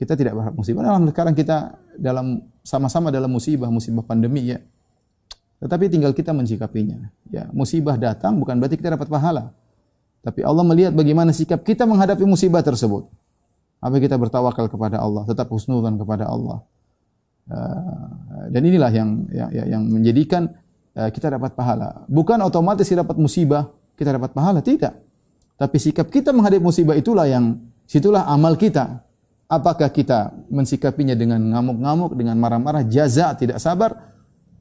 Kita tidak berharap musibah. Nah, sekarang kita sama-sama dalam musibah pandemi, ya. Tetapi tinggal kita mensikapinya, ya. Musibah datang bukan berarti kita dapat pahala. Tapi Allah melihat bagaimana sikap kita menghadapi musibah tersebut. Apa kita bertawakal kepada Allah, tetap husnudzan kepada Allah. Dan inilah yang menjadikan kita dapat pahala. Bukan otomatis kita dapat musibah, kita dapat pahala, tidak. Tapi sikap kita menghadapi musibah situlah amal kita. Apakah kita mensikapinya dengan ngamuk-ngamuk, dengan marah-marah, jaza, tidak sabar,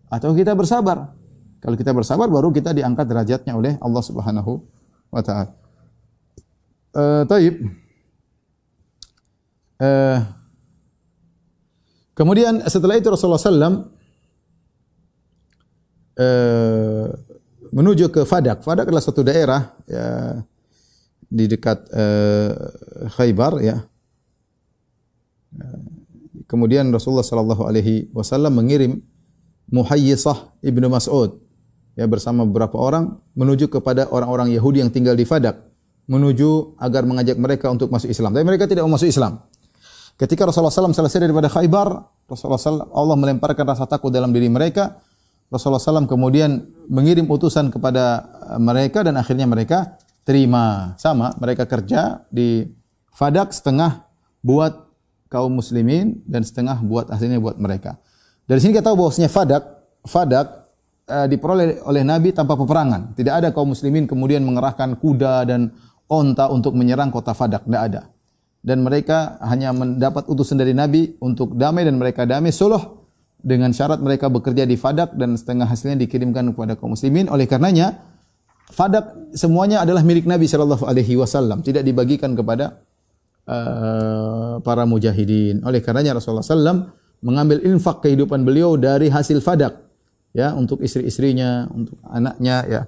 atau kita bersabar. Kalau kita bersabar baru kita diangkat derajatnya oleh Allah Subhanahu wa taala. Taib. Kemudian setelah itu Rasulullah SAW menuju ke Fadak. Fadak adalah suatu daerah ya, di dekat Khaybar ya. Kemudian Rasulullah sallallahu alaihi wasallam mengirim Muhayyisah ibnu Mas'ud ya bersama beberapa orang menuju kepada orang-orang Yahudi yang tinggal di Fadak, menuju agar mengajak mereka untuk masuk Islam. Tapi mereka tidak mau masuk Islam. Ketika Rasulullah SAW selesai daripada Khaybar, Allah melemparkan rasa takut dalam diri mereka. Rasulullah SAW kemudian mengirim utusan kepada mereka dan akhirnya mereka terima. Sama, mereka kerja di Fadak setengah buat kaum muslimin dan setengah buat aslinya buat mereka. Dari sini kita tahu bahwasanya Fadak diperoleh oleh Nabi tanpa peperangan. Tidak ada kaum muslimin kemudian mengerahkan kuda dan onta untuk menyerang kota Fadak, tidak ada. Dan mereka hanya mendapat utusan dari Nabi untuk damai dan mereka damai suluh dengan syarat mereka bekerja di Fadak dan setengah hasilnya dikirimkan kepada kaum muslimin. Oleh karenanya Fadak semuanya adalah milik Nabi sallallahu alaihi wasallam, tidak dibagikan kepada para mujahidin. Oleh karenanya Rasulullah SAW mengambil infak kehidupan beliau dari hasil Fadak. Ya, untuk istri-istrinya, untuk anaknya ya.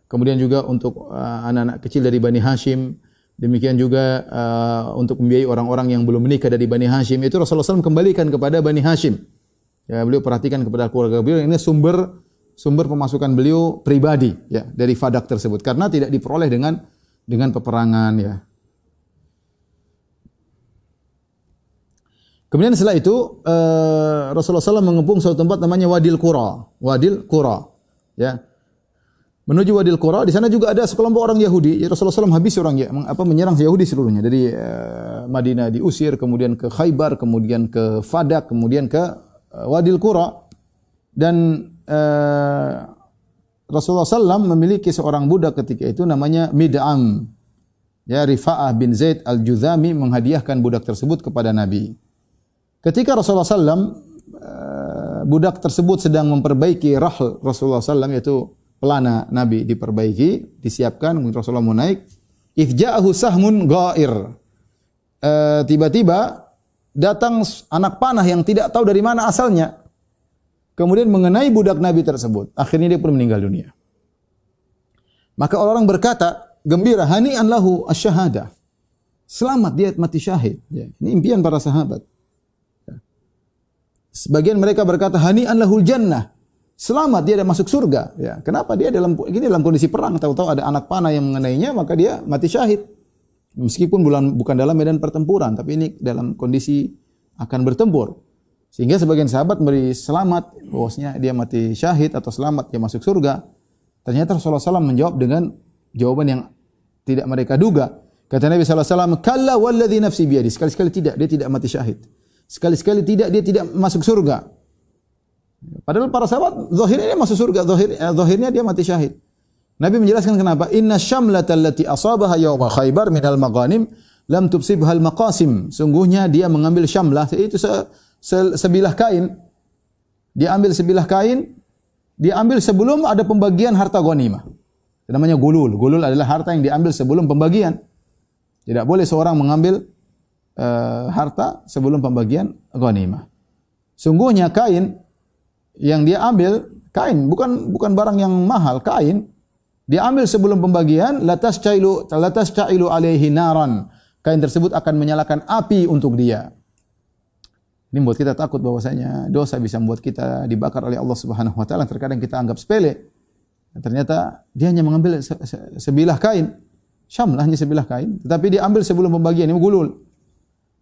Kemudian juga untuk anak-anak kecil dari Bani Hashim. Demikian juga untuk membiayai orang-orang yang belum menikah dari Bani Hashim. Itu Rasulullah SAW kembalikan kepada Bani Hashim. Ya, beliau perhatikan kepada keluarga beliau. Ini sumber pemasukan beliau pribadi ya dari Fadak tersebut karena tidak diperoleh dengan peperangan ya. Kemudian setelah itu Rasulullah SAW mengepung suatu tempat namanya Wadil Qura, ya. Menuju Wadil Qura, di sana juga ada sekelompok orang Yahudi. Rasulullah SAW habis menyerang Yahudi seluruhnya dari Madinah diusir, kemudian ke Khaybar, kemudian ke Fadak, kemudian ke Wadil Qura. Dan Rasulullah SAW memiliki seorang budak ketika itu namanya Mid'am. Ya, Rifa'ah bin Zaid al-Juzami menghadiahkan budak tersebut kepada Nabi. Ketika Rasulullah SAW, budak tersebut sedang memperbaiki rahl Rasulullah SAW, yaitu pelana Nabi diperbaiki, disiapkan, Rasulullah mau naik. Ifja'ahu sahmun ghair. Tiba-tiba datang anak panah yang tidak tahu dari mana asalnya. Kemudian mengenai budak Nabi tersebut. Akhirnya dia pun meninggal dunia. Maka orang berkata, gembira, hani'an lahu asy-syahadah. Selamat dia mati syahid. Ya, ini impian para sahabat. Sebagian mereka berkata hani'an lahul jannah. Selamat dia dah masuk surga. Ya, kenapa dia dalam kondisi perang, tahu-tahu ada anak panah yang mengenainya, maka dia mati syahid. Meskipun bukan dalam medan pertempuran, tapi ini dalam kondisi akan bertempur. Sehingga sebagian sahabat beri selamat, bahwasanya dia mati syahid atau selamat dia masuk surga. Ternyata Rasulullah SAW menjawab dengan jawaban yang tidak mereka duga. Kata Nabi SAW, "Kalla walladzi nafsi biyadi." Sekali-sekali tidak, dia tidak mati syahid. Sekali-sekali tidak, dia tidak masuk surga. Padahal para sahabat zahirnya dia masuk surga, zahirnya dia mati syahid. Nabi menjelaskan kenapa? Inna syamlata allati asabaha yauma Khaybar minal maghanim lam tubsibha al maqasim. Sungguhnya dia mengambil syamlah, itu sebilah kain. Dia ambil sebilah kain, dia ambil sebelum ada pembagian harta ghanimah. Namanya gulul. Gulul adalah harta yang diambil sebelum pembagian. Tidak boleh seorang mengambil harta sebelum pembagian ghanimah. Sungguhnya kain yang dia ambil, kain bukan barang yang mahal, kain dia ambil sebelum pembagian, latas cailu alaihi naran. Kain tersebut akan menyalakan api untuk dia. Ini membuat kita takut bahwasanya dosa bisa membuat kita dibakar oleh Allah Subhanahu wa taala. Terkadang kita anggap sepele. Ternyata dia hanya mengambil sebilah kain. Syamlah hanya sebilah kain, tetapi dia ambil sebelum pembagian, ini gulul.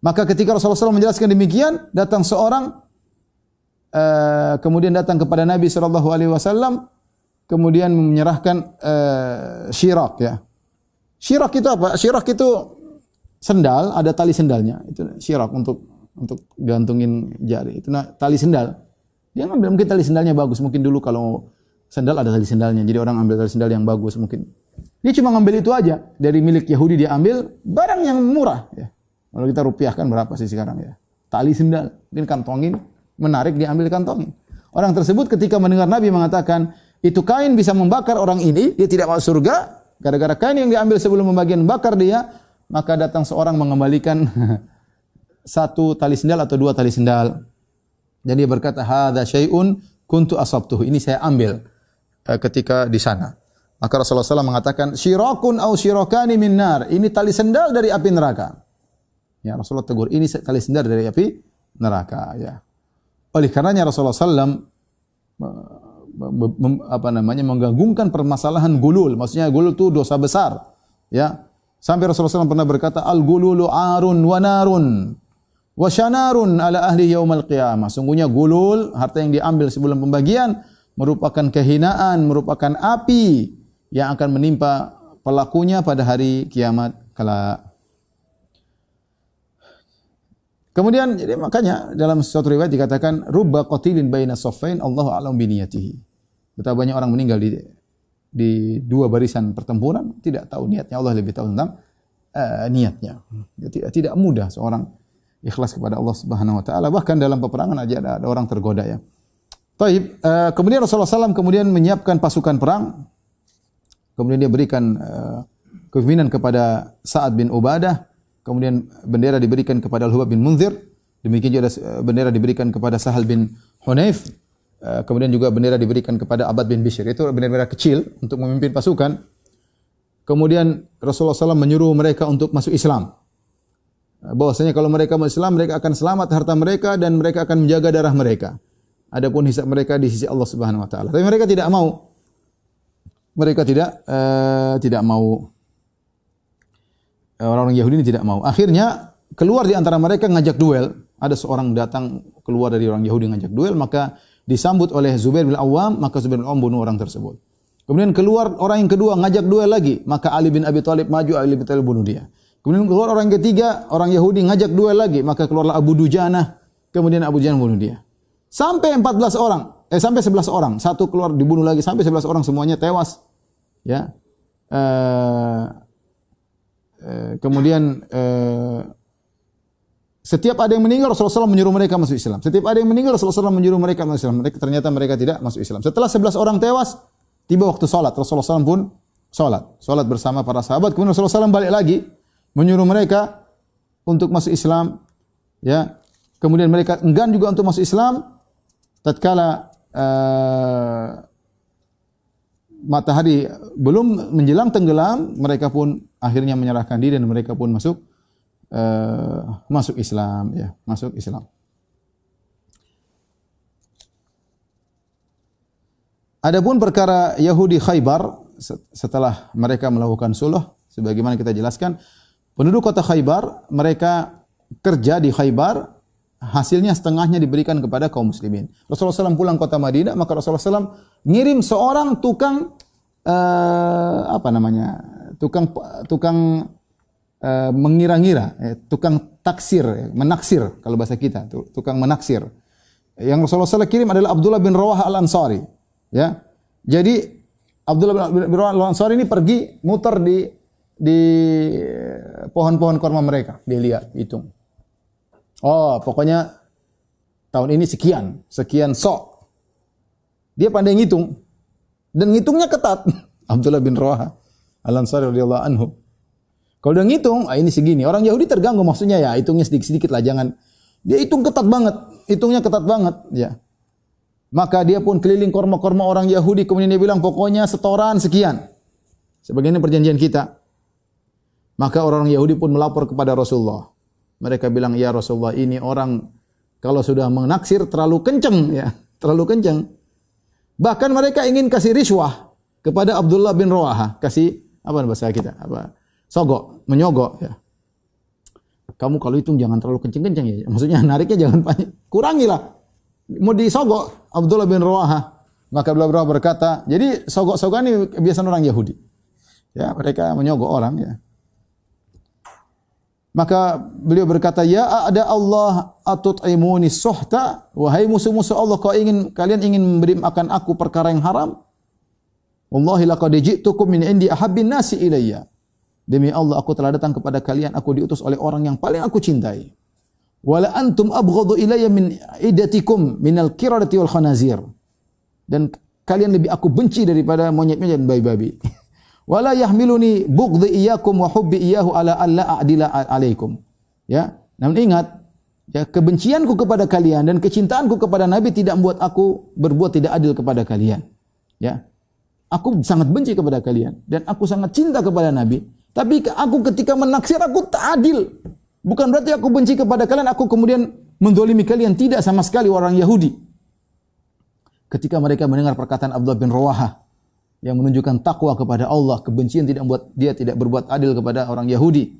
Maka ketika Rasulullah SAW menjelaskan demikian, datang seorang kemudian datang kepada Nabi SAW, kemudian menyerahkan syirak ya. Syirak itu apa? Syirak itu sendal, ada tali sendalnya. Itu syirak untuk gantungin jari. Itu tali sendal. Dia ngambil mungkin tali sendalnya bagus. Mungkin dulu kalau sendal ada tali sendalnya. Jadi orang ambil tali sendal yang bagus mungkin. Dia cuma ngambil itu aja. Dari milik Yahudi dia ambil barang yang murah ya. Kalau kita rupiahkan berapa sih sekarang ya? Tali sendal, mungkin kantongin, menarik diambil kantongin. Orang tersebut ketika mendengar Nabi mengatakan, itu kain bisa membakar orang ini, dia tidak masuk surga, gara-gara kain yang diambil sebelum membagian bakar dia, maka datang seorang mengembalikan satu tali sendal atau dua tali sendal. Dan dia berkata, hadza syai'un kuntu asabtuhu. Ini saya ambil ketika di sana. Maka Rasulullah SAW mengatakan, syirakun au syirakani min nar. Ini tali sendal dari api neraka. Ya, Rasulullah tegur, ini tali sendal dari api neraka. Ya. Oleh karenanya Rasulullah SAW menggabungkan permasalahan gulul. Maksudnya gulul itu dosa besar. Ya. Sampai Rasulullah SAW pernah berkata, al-gululu arun wa narun wa syanarun ala ahli yaumal qiyamah. Sungguhnya gulul, harta yang diambil sebelum pembagian, merupakan kehinaan, merupakan api yang akan menimpa pelakunya pada hari kiamat kelak. Kemudian jadi makanya dalam suatu riwayat dikatakan rubba qatilin baina saffain Allahu a'lam bi niyatihi. Betapa banyak orang meninggal di dua barisan pertempuran, tidak tahu niatnya, Allah lebih tahu tentang niatnya. Tidak mudah seorang ikhlas kepada Allah Subhanahu wa taala, bahkan dalam peperangan aja ada orang tergoda ya. Taib, kemudian Rasulullah SAW kemudian menyiapkan pasukan perang. Kemudian dia berikan kepemimpinan kepada Sa'ad bin Ubadah. Kemudian bendera diberikan kepada Al-Hubab bin Munzir. Demikian juga bendera diberikan kepada Sahal bin Hunayf. Kemudian juga bendera diberikan kepada Abad bin Bishr. Itu bendera-bendera kecil untuk memimpin pasukan. Kemudian Rasulullah SAW menyuruh mereka untuk masuk Islam. Bahwasanya kalau mereka masuk Islam, mereka akan selamat harta mereka dan mereka akan menjaga darah mereka. Adapun hisab mereka di sisi Allah Subhanahu wa taala. Tapi mereka tidak mau. Mereka tidak mau. Orang-orang Yahudi ini tidak mau. Akhirnya keluar di antara mereka ngajak duel. Ada seorang datang keluar dari orang Yahudi ngajak duel, maka disambut oleh Zubair bin Awam, maka Zubair bin Awam bunuh orang tersebut. Kemudian keluar orang yang kedua ngajak duel lagi, maka Ali bin Abi Thalib maju, Ali bin Abi Thalib bunuh dia. Kemudian keluar orang yang ketiga, orang Yahudi ngajak duel lagi, maka keluarlah Abu Dujanah, kemudian Abu Dujanah bunuh dia. Sampai 14 orang, sampai 11 orang, satu keluar dibunuh lagi, sampai 11 orang semuanya tewas. Ya. Kemudian setiap ada yang meninggal Rasulullah SAW menyuruh mereka masuk Islam. Setiap ada yang meninggal Rasulullah SAW menyuruh mereka masuk Islam. Ternyata mereka tidak masuk Islam. Setelah 11 orang tewas, tiba waktu salat. Rasulullah SAW pun salat bersama para sahabat. Kemudian Rasulullah SAW balik lagi menyuruh mereka untuk masuk Islam. Ya. Kemudian mereka enggan juga untuk masuk Islam. Tatkala matahari belum menjelang tenggelam, mereka pun akhirnya menyerahkan diri dan mereka pun masuk Islam, ya, masuk Islam. Adapun perkara Yahudi Khaybar setelah mereka melakukan suluh, sebagaimana kita jelaskan, penduduk kota Khaybar mereka kerja di Khaybar, hasilnya setengahnya diberikan kepada kaum muslimin. Rasulullah SAW pulang kota Madinah, maka Rasulullah SAW ngirim seorang tukang tukang mengira-ngira, tukang taksir, menaksir kalau bahasa kita, tukang menaksir. Yang Rasulullah SAW kirim adalah Abdullah bin Rawah al-Ansari. Ya, jadi Abdullah bin Rawah al-Ansari ini pergi muter di pohon-pohon kurma mereka, dia lihat, hitung. Oh, pokoknya tahun ini sekian sok. Dia pandai ngitung. Dan ngitungnya ketat. Abdullah bin Rawah al-Ansari radhiyallahu anhu. Kalau dia ngitung, ini segini. Orang Yahudi terganggu, maksudnya ya hitungnya sedikit-sedikit lah, jangan. Dia hitung ketat banget. Hitungnya ketat banget, ya. Maka dia pun keliling korma-korma orang Yahudi, kemudian dia bilang pokoknya setoran sekian. Sebagaimana perjanjian kita. Maka orang Yahudi pun melapor kepada Rasulullah. Mereka bilang, ya Rasulullah, ini orang kalau sudah menaksir terlalu kenceng, ya, terlalu kenceng. Bahkan mereka ingin kasih riswah kepada Abdullah bin Rawah, kasih apa bahasa kita, sogok, menyogok, ya. Kamu kalau hitung jangan terlalu kenceng-kenceng, ya. Maksudnya nariknya jangan banyak, kurangilah. Mau disogok Abdullah bin Rawah. Maka Abdullah bin Rawah berkata, jadi sogok-sogok ini kebiasaan orang Yahudi. Ya, mereka menyogok orang, ya. Maka beliau berkata, ya ada Allah atut'imuni suhta, wahai musuh-musuh Allah, kalian ingin memberi makan aku perkara yang haram? Wallahi laqad ji'tukum min indi ahabbin nasi ilayya. Demi Allah aku telah datang kepada kalian, aku diutus oleh orang yang paling aku cintai. Wala antum abghadu ilayya min idatikum minal qiradati wal khanazir. Dan kalian lebih aku benci daripada monyet-monyet dan babi-babi. Wala yahmiluni bughdhi iyyakum wa hubbi iyyahu ala alla a'dila alaikum. Ya, namun ingat, ya, kebencianku kepada kalian dan kecintaanku kepada Nabi tidak membuat aku berbuat tidak adil kepada kalian. Ya. Aku sangat benci kepada kalian dan aku sangat cinta kepada Nabi. Tapi aku ketika menaksir aku tak adil. Bukan berarti aku benci kepada kalian, aku kemudian mendolimi kalian. Tidak sama sekali orang Yahudi. Ketika mereka mendengar perkataan Abdullah bin Rawahah yang menunjukkan takwa kepada Allah, kebencian tidak membuat dia tidak berbuat adil kepada orang Yahudi,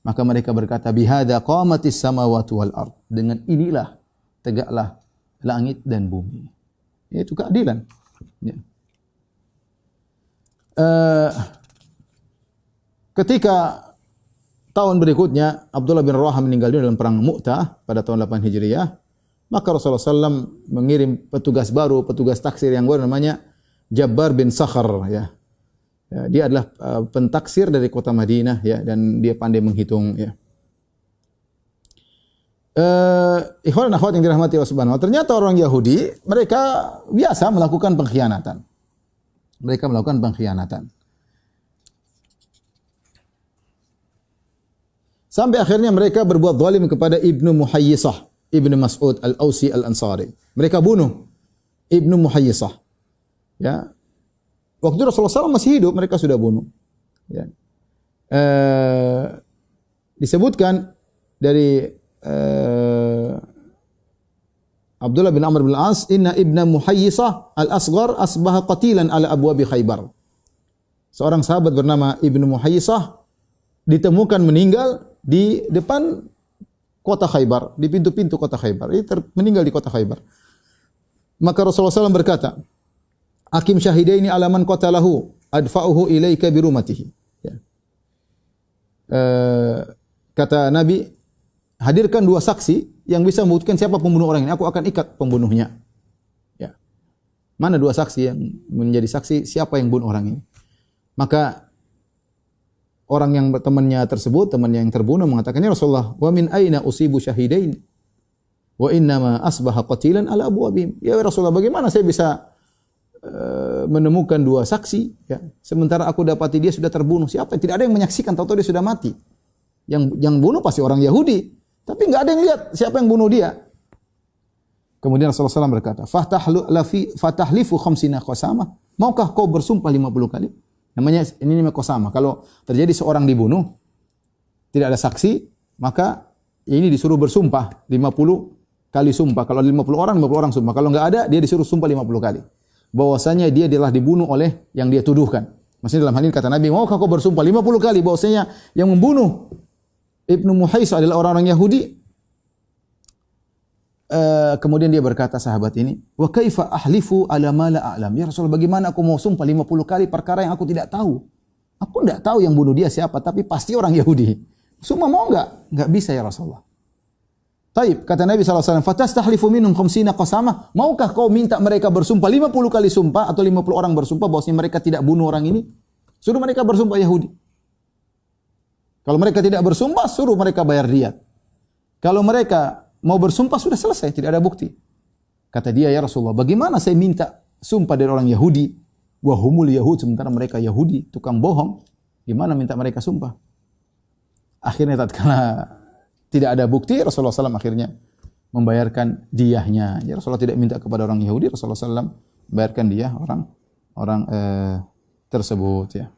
maka mereka berkata, bihadza qamatis samawati wal ard. Dengan inilah tegaklah langit dan bumi. Itu keadilan. Ya. Ketika tahun berikutnya Abdullah bin Rawahah meninggal dunia dalam perang Mu'tah pada tahun 8 Hijriah, maka Rasulullah SAW mengirim petugas baru, petugas taksir yang baru namanya Jabbar bin Sakhar. Ya. Ya, dia adalah pentaksir dari kota Madinah, ya, dan dia pandai menghitung. Ya. Ikhwan dan akhwat yang dirahmati Allah Subhanahu wa taala, ternyata orang Yahudi mereka biasa melakukan pengkhianatan. Mereka melakukan pengkhianatan. Sampai akhirnya mereka berbuat zalim kepada Ibnu Muhayyisah, Ibnu Mas'ud Al-Ausi Al-Ansari. Mereka bunuh Ibnu Muhayyisah. Ya. Waktu Rasulullah SAW masih hidup, mereka sudah bunuh. Ya. Disebutkan dari Abdullah bin Amr bin Al-As, inna Ibnu Muhayyisah Al-Asghar asbaha qatilan ala abwabi Khaybar. Seorang sahabat bernama Ibnu Muhayyisah ditemukan meninggal di depan kota Khaybar, di pintu-pintu kota Khaybar. Meninggal di kota Khaybar. Maka Rasulullah SAW berkata, Akim syahidaini ala man qatalahu adfa'uhu ilaika birumatihi. Ya. Kata Nabi, hadirkan dua saksi yang bisa membuktikan siapa pembunuh orang ini. Aku akan ikat pembunuhnya. Ya. Mana dua saksi yang menjadi saksi siapa yang bunuh orang ini? Maka orang yang temannya tersebut, temannya yang terbunuh mengatakan, ya Rasulullah, wa min aina usibu syahidain? Wa innama asbaha qatilan ala abwabihim. Ya Rasulullah, bagaimana saya bisa menemukan dua saksi, ya, sementara aku dapati dia sudah terbunuh? Siapa? Tidak ada yang menyaksikan, tahu-tahu dia sudah mati. Yang bunuh pasti orang Yahudi, tapi enggak ada yang lihat siapa yang bunuh dia. Kemudian Rasulullah SAW berkata, fatahlifu khamsina qasamah. Maukah kau bersumpah 50 kali? Ini namanya qasama. Kalau terjadi seorang dibunuh, tidak ada saksi, maka ini disuruh bersumpah 50 kali sumpah. Kalau 50 orang sumpah. Kalau enggak ada, dia disuruh sumpah 50 kali. Bahwasanya dia adalah dibunuh oleh yang dia tuduhkan. Maksudnya dalam hal ini kata Nabi, maukah kau bersumpah 50 kali bahwasanya yang membunuh Ibnu Muhayyisah adalah orang-orang Yahudi? Kemudian dia berkata, sahabat ini, wa kaifa ahlifu ala ma la a'lam? Ya Rasulullah, bagaimana aku mau sumpah 50 kali perkara yang aku tidak tahu? Aku tidak tahu yang bunuh dia siapa, tapi pasti orang Yahudi. Sumpah mau enggak? Enggak bisa ya Rasulullah. Taib, kata Nabi SAW, fatastahlifu minhum khamsina qasamah. Maukah kau minta mereka bersumpah 50 kali sumpah atau 50 orang bersumpah bahwasanya mereka tidak bunuh orang ini? Suruh mereka bersumpah Yahudi. Kalau mereka tidak bersumpah, suruh mereka bayar diyat. Kalau mereka mau bersumpah, sudah selesai, tidak ada bukti. Kata dia, ya Rasulullah, bagaimana saya minta sumpah dari orang Yahudi? Wa humul Yahud, sementara mereka Yahudi, tukang bohong. Gimana minta mereka sumpah? Akhirnya tatkala tidak ada bukti, Rasulullah SAW akhirnya membayarkan diyahnya. Ya, Rasulullah tidak minta kepada orang Yahudi, Rasulullah SAW membayarkan diyah orang tersebut. Ya.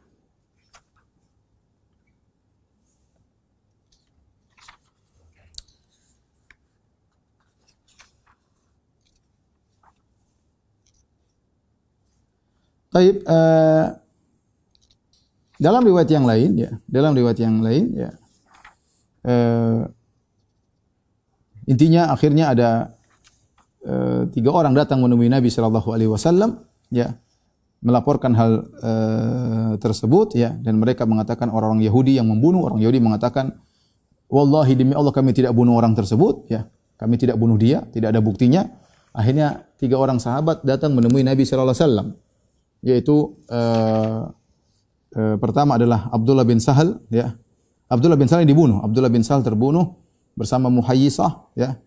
Taib, dalam riwayat yang lain, ya, intinya akhirnya ada 3 orang datang menemui Nabi Shallallahu Alaihi Wasallam, ya, melaporkan hal tersebut, ya, dan mereka mengatakan orang-orang Yahudi yang membunuh. Orang Yahudi mengatakan, wallahi demi Allah kami tidak bunuh orang tersebut, ya, kami tidak bunuh dia, tidak ada buktinya. Akhirnya 3 orang sahabat datang menemui Nabi Shallallahu Alaihi Wasallam, yaitu pertama adalah Abdullah bin Sahal, ya. Abdullah bin Sahal dibunuh. Abdullah bin Sahal terbunuh bersama Muhayyisah, ya.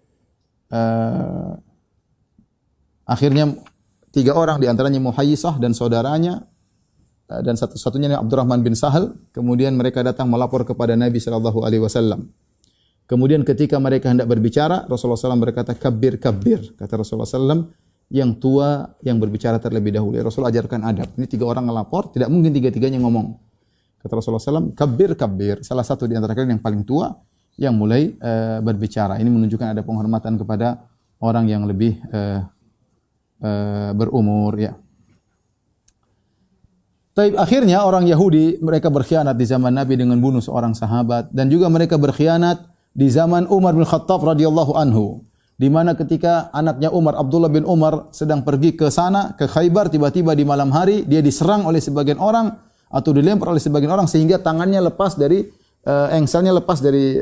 Akhirnya 3 orang di antaranya Muhayyisah dan saudaranya dan satu-satunya Abdurrahman bin Sahal. Kemudian mereka datang melapor kepada Nabi sallallahu alaihi wasallam. Kemudian ketika mereka hendak berbicara, Rasulullah SAW berkata, "Kabbir, kabbir." Kata Rasulullah SAW, yang tua yang berbicara terlebih dahulu. Rasul ajarkan adab. Ini 3 orang ngelapor, tidak mungkin 3-3-nya ngomong. Kata Rasulullah SAW, "Kabbir, kabbir." Salah satu di antara kalian yang paling tua yang mulai berbicara. Ini menunjukkan ada penghormatan kepada orang yang lebih berumur, ya. Tapi akhirnya orang Yahudi mereka berkhianat di zaman Nabi dengan bunuh seorang sahabat, dan juga mereka berkhianat di zaman Umar bin Khattab radhiyallahu anhu, di mana ketika anaknya Umar, Abdullah bin Umar, sedang pergi ke sana, ke Khaybar, tiba-tiba di malam hari dia diserang oleh sebagian orang atau dilempar oleh sebagian orang sehingga tangannya lepas dari engselnya, lepas dari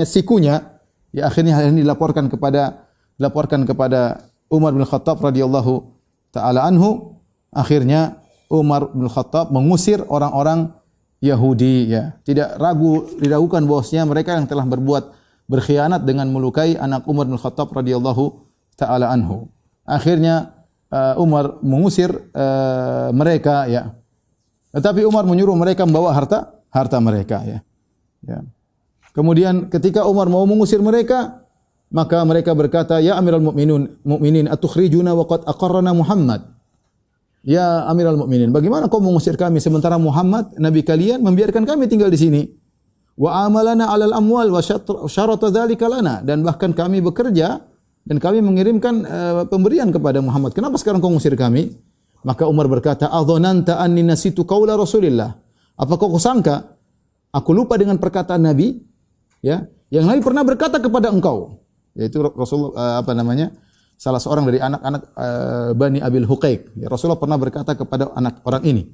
sikunya. Ya, akhirnya hal ini dilaporkan kepada Umar bin Khattab radhiyallahu taala anhu. Akhirnya Umar bin Khattab mengusir orang-orang Yahudi, ya. Tidak diragukan bahwasanya mereka yang telah berkhianat dengan melukai anak Umar bin Khattab radhiyallahu taala anhu. Akhirnya Umar mengusir mereka, ya. Tetapi Umar menyuruh mereka membawa harta mereka, ya. Ya. Kemudian ketika Umar mau mengusir mereka, maka mereka berkata, "Ya Amirul Mukminin, atukhrijuna wa qad aqarrana Muhammad." Ya Amirul Mukminin, bagaimana kau mengusir kami sementara Muhammad nabi kalian membiarkan kami tinggal di sini? Wa amalana 'alal amwal wa syarata dzalika lana, dan bahkan kami bekerja dan kami mengirimkan pemberian kepada Muhammad. Kenapa sekarang kau mengusir kami? Maka Umar berkata, "Adzananta anni nasitu qaula Rasulillah?" Apakah kau sangka aku lupa dengan perkataan Nabi? Ya, yang Nabi pernah berkata kepada engkau, yaitu Rasulullah salah seorang dari anak-anak Bani Abil Huqaiq. Ya, Rasulullah pernah berkata kepada anak orang ini,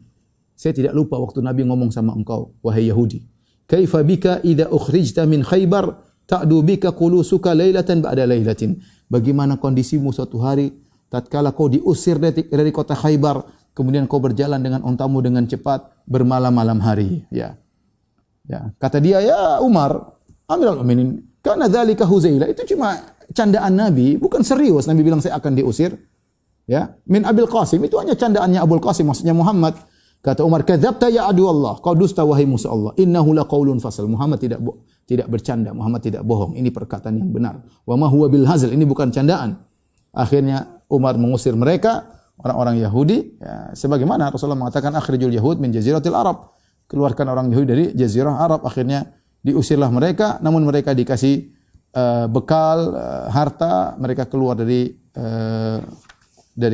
"Saya tidak lupa waktu Nabi ngomong sama engkau, wahai Yahudi. Kaifa bika idza ukhrijta min Khaybar ta'du bika qulusuka lailatan ba'da lailatin." Bagaimana kondisimu suatu hari tatkala kau diusir dari kota Khaybar, kemudian kau berjalan dengan ontamu dengan cepat bermalam-malam hari, ya. Ya, kata dia, "Ya Umar, Amirul Mukminin, karena dzalika Huzailah." Itu cuma candaan Nabi, bukan serius. Nabi bilang saya akan diusir. Ya, min Abil Qasim, itu hanya candaannya Abul Qasim, maksudnya Muhammad. Kata Umar, "Kadzabta ya adu Allah." Kau dusta wahai musuh Allah. "Innahu laqaulun fasal." Muhammad tidak bercanda, Muhammad tidak bohong. Ini perkataan yang benar. Wa ma huwa bil hazl, ini bukan candaan. Akhirnya Umar mengusir mereka, orang-orang Yahudi, ya, sebagaimana Rasulullah mengatakan, "Akhrijul yahud min jaziratil Arab." Keluarkan orang Yahudi dari jazirah Arab. Akhirnya diusirlah mereka, namun mereka dikasih bekal, harta. Mereka keluar dari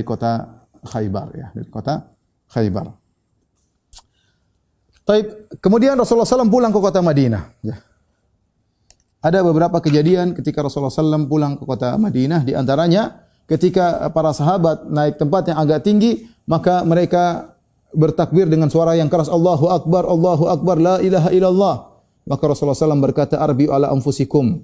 kota Khaybar, ya, dari kota Khaybar. Kemudian Rasulullah SAW pulang ke kota Madinah. Ya. Ada beberapa kejadian ketika Rasulullah SAW pulang ke kota Madinah. Di antaranya ketika para sahabat naik tempat yang agak tinggi, maka mereka bertakbir dengan suara yang keras, Allahu Akbar, la ilaha illallah. Maka Rasulullah SAW berkata, "Arbi'u ala anfusikum."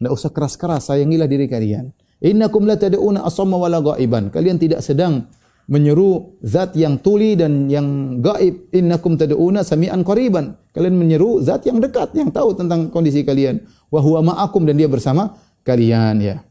Tidak usah keras-keras, sayangilah diri kalian. "Innakum la tad'una asamma wala ghaiban." Kalian tidak sedang menyeru zat yang tuli dan yang gaib. "Innakum tad'una sami'an qariban." Kalian menyeru zat yang dekat, yang tahu tentang kondisi kalian. "Wa huwa ma'akum," dan dia bersama kalian, ya.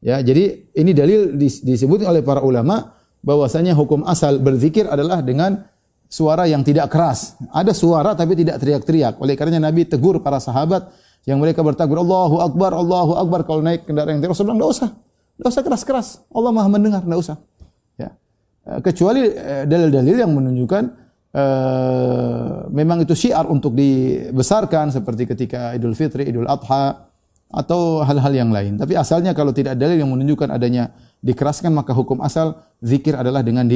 Ya, jadi ini dalil disebut oleh para ulama bahwasanya hukum asal berzikir adalah dengan suara yang tidak keras. Ada suara tapi tidak teriak-teriak. Oleh karenanya Nabi tegur para sahabat yang mereka bertakbir, Allahu Akbar, kalau naik kendaraan yang Rasul bilang, enggak usah keras-keras. Allah Maha mendengar, enggak usah. Ya. Kecuali dalil-dalil yang menunjukkan memang itu syiar untuk dibesarkan seperti ketika Idul Fitri, Idul Adha atau hal-hal yang lain. Tapi asalnya kalau tidak ada dalil yang menunjukkan adanya dikeraskan, maka hukum asal zikir adalah dengan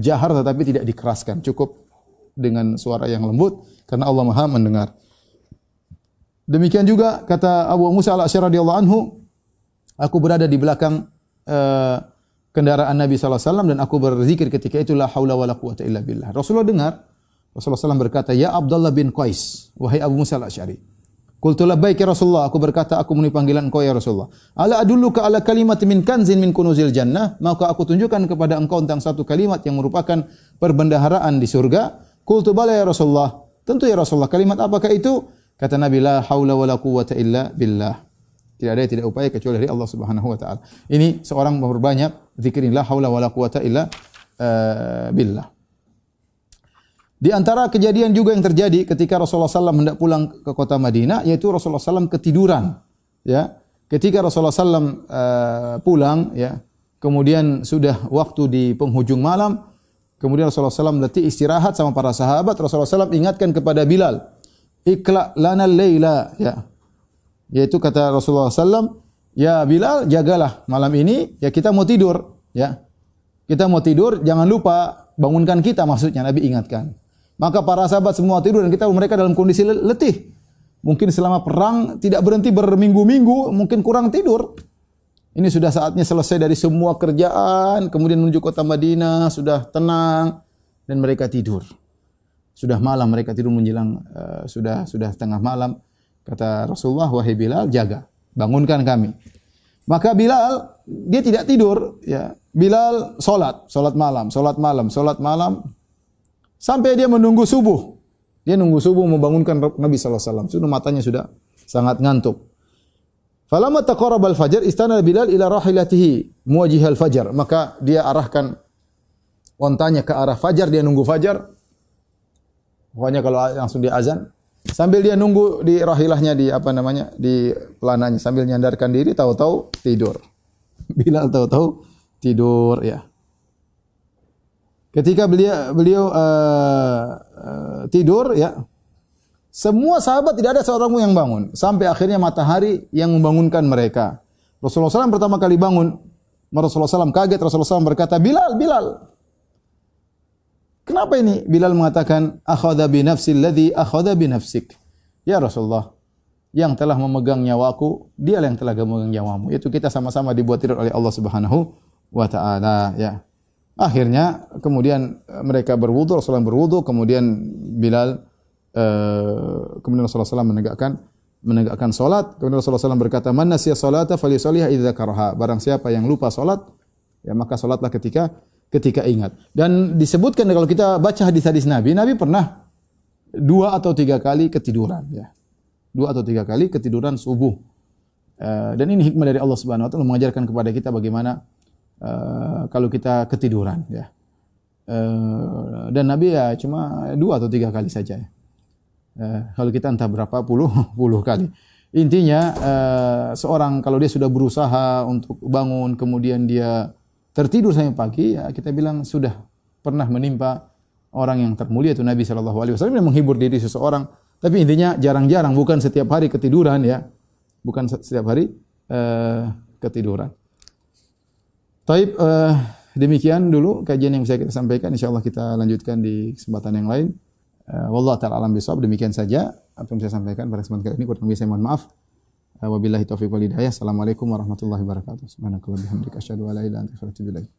jahar tetapi tidak dikeraskan. Cukup dengan suara yang lembut karena Allah Maha mendengar. Demikian juga kata Abu Musa al-Asy'ari radhiyallahu anhu, aku berada di belakang kendaraan Nabi sallallahu alaihi wasallam dan aku berzikir ketika itu la haula wala quwata illa billah. Rasulullah dengar, Rasulullah SAW berkata, "Ya Abdullah bin Qais, wahai Abu Musa al-Asy'ari." Qultu labbaik ya Rasulullah, aku berkata aku memenuhi panggilan engkau ya Rasulullah. "Ala adulluka ala kalimatin min kanzin min kunuzil jannah?" Maka aku tunjukkan kepada engkau tentang satu kalimat yang merupakan perbendaharaan di surga. Qultu bala ya Rasulullah. Tentu ya Rasulullah. Kalimat apakah itu? Kata Nabi, la haula wala quwwata illa billah. Tidak ada yang tidak upaya kecuali dari Allah Subhanahu wa taala. Ini seorang memperbanyak zikir la haula wala quwwata illa billah. Di antara kejadian juga yang terjadi ketika Rasulullah SAW hendak pulang ke kota Madinah, yaitu Rasulullah SAW ketiduran. Ya, ketika Rasulullah SAW pulang, ya, kemudian sudah waktu di penghujung malam, kemudian Rasulullah SAW letih istirahat sama para sahabat. Rasulullah SAW ingatkan kepada Bilal, ikla lana layla, ya, yaitu kata Rasulullah SAW, ya Bilal, jagalah malam ini, ya kita mau tidur, ya, kita mau tidur, jangan lupa bangunkan kita, maksudnya Nabi ingatkan. Maka para sahabat semua tidur dan mereka dalam kondisi letih. Mungkin selama perang tidak berhenti berminggu-minggu, mungkin kurang tidur. Ini sudah saatnya selesai dari semua kerjaan, kemudian menuju kota Madinah, sudah tenang dan mereka tidur. Sudah malam mereka tidur menjelang sudah tengah malam. Kata Rasulullah, wahai Bilal, jaga, bangunkan kami. Maka Bilal dia tidak tidur, ya. Bilal salat malam. Sampai dia menunggu subuh. Dia nunggu subuh membangunkan Nabi sallallahu alaihi wasallam. Sudah matanya sudah sangat ngantuk. Falamma taqarraba al-fajr istana Bilal ila rahilatihi muwajjihal fajar. Maka dia arahkan ontanya ke arah fajar, dia nunggu fajar. Pokoknya kalau langsung dia azan, sambil dia nunggu di rahilahnya, di di pelananya, sambil nyandarkan diri, tahu-tahu tidur. Bilal tahu-tahu tidur, ya. Ketika beliau tidur, ya, semua sahabat tidak ada seorang pun yang bangun sampai akhirnya matahari yang membangunkan mereka. Rasulullah SAW pertama kali bangun, Rasulullah SAW kaget. Rasulullah SAW berkata, Bilal, kenapa ini? Bilal mengatakan, akhadha bi nafsi alladhi akhadha bi nafsik. Ya Rasulullah, yang telah memegang nyawaku, dialah yang telah memegang nyawamu. Itu kita sama-sama dibuat tidur oleh Allah Subhanahu wa taala, ya. Akhirnya kemudian mereka berwudu, Rasulullah berwudu, kemudian Bilal kemudian Rasulullah SAW menegakkan salat. Kemudian Rasulullah SAW berkata, "Man nasiya salata falyusalliha idza karaha." Barang siapa yang lupa salat, ya maka salatlah ketika ingat. Dan disebutkan kalau kita baca hadis-hadis Nabi pernah 2 atau 3 kali ketiduran, ya. 2 atau 3 kali ketiduran subuh. Dan ini hikmah dari Allah Subhanahu wa taala mengajarkan kepada kita bagaimana kalau kita ketiduran, ya. Dan Nabi ya cuma 2 atau 3 kali saja, ya. Kalau kita entah berapa puluh kali. Intinya seorang kalau dia sudah berusaha untuk bangun kemudian dia tertidur sampai pagi, ya kita bilang sudah pernah menimpa orang yang termulia itu Nabi sallallahu alaihi wasallam yang menghibur diri seseorang. Tapi intinya jarang-jarang, bukan setiap hari ketiduran, ya. Bukan setiap hari ketiduran. Taib, demikian dulu kajian yang bisa kita sampaikan. Insyaallah kita lanjutkan di kesempatan yang lain. Wallahu ta'ala alam bisawab. Demikian saja apa yang saya sampaikan pada kesempatan kali ini. Kurang lebih saya mohon maaf. Wabillahi taufiq wal hidayah. Assalamualaikum warahmatullahi wabarakatuh. Subhanakallahumma wa bihamdika asyhadu an la ilaha illa anta astaghfiruka wa atubu ilaik.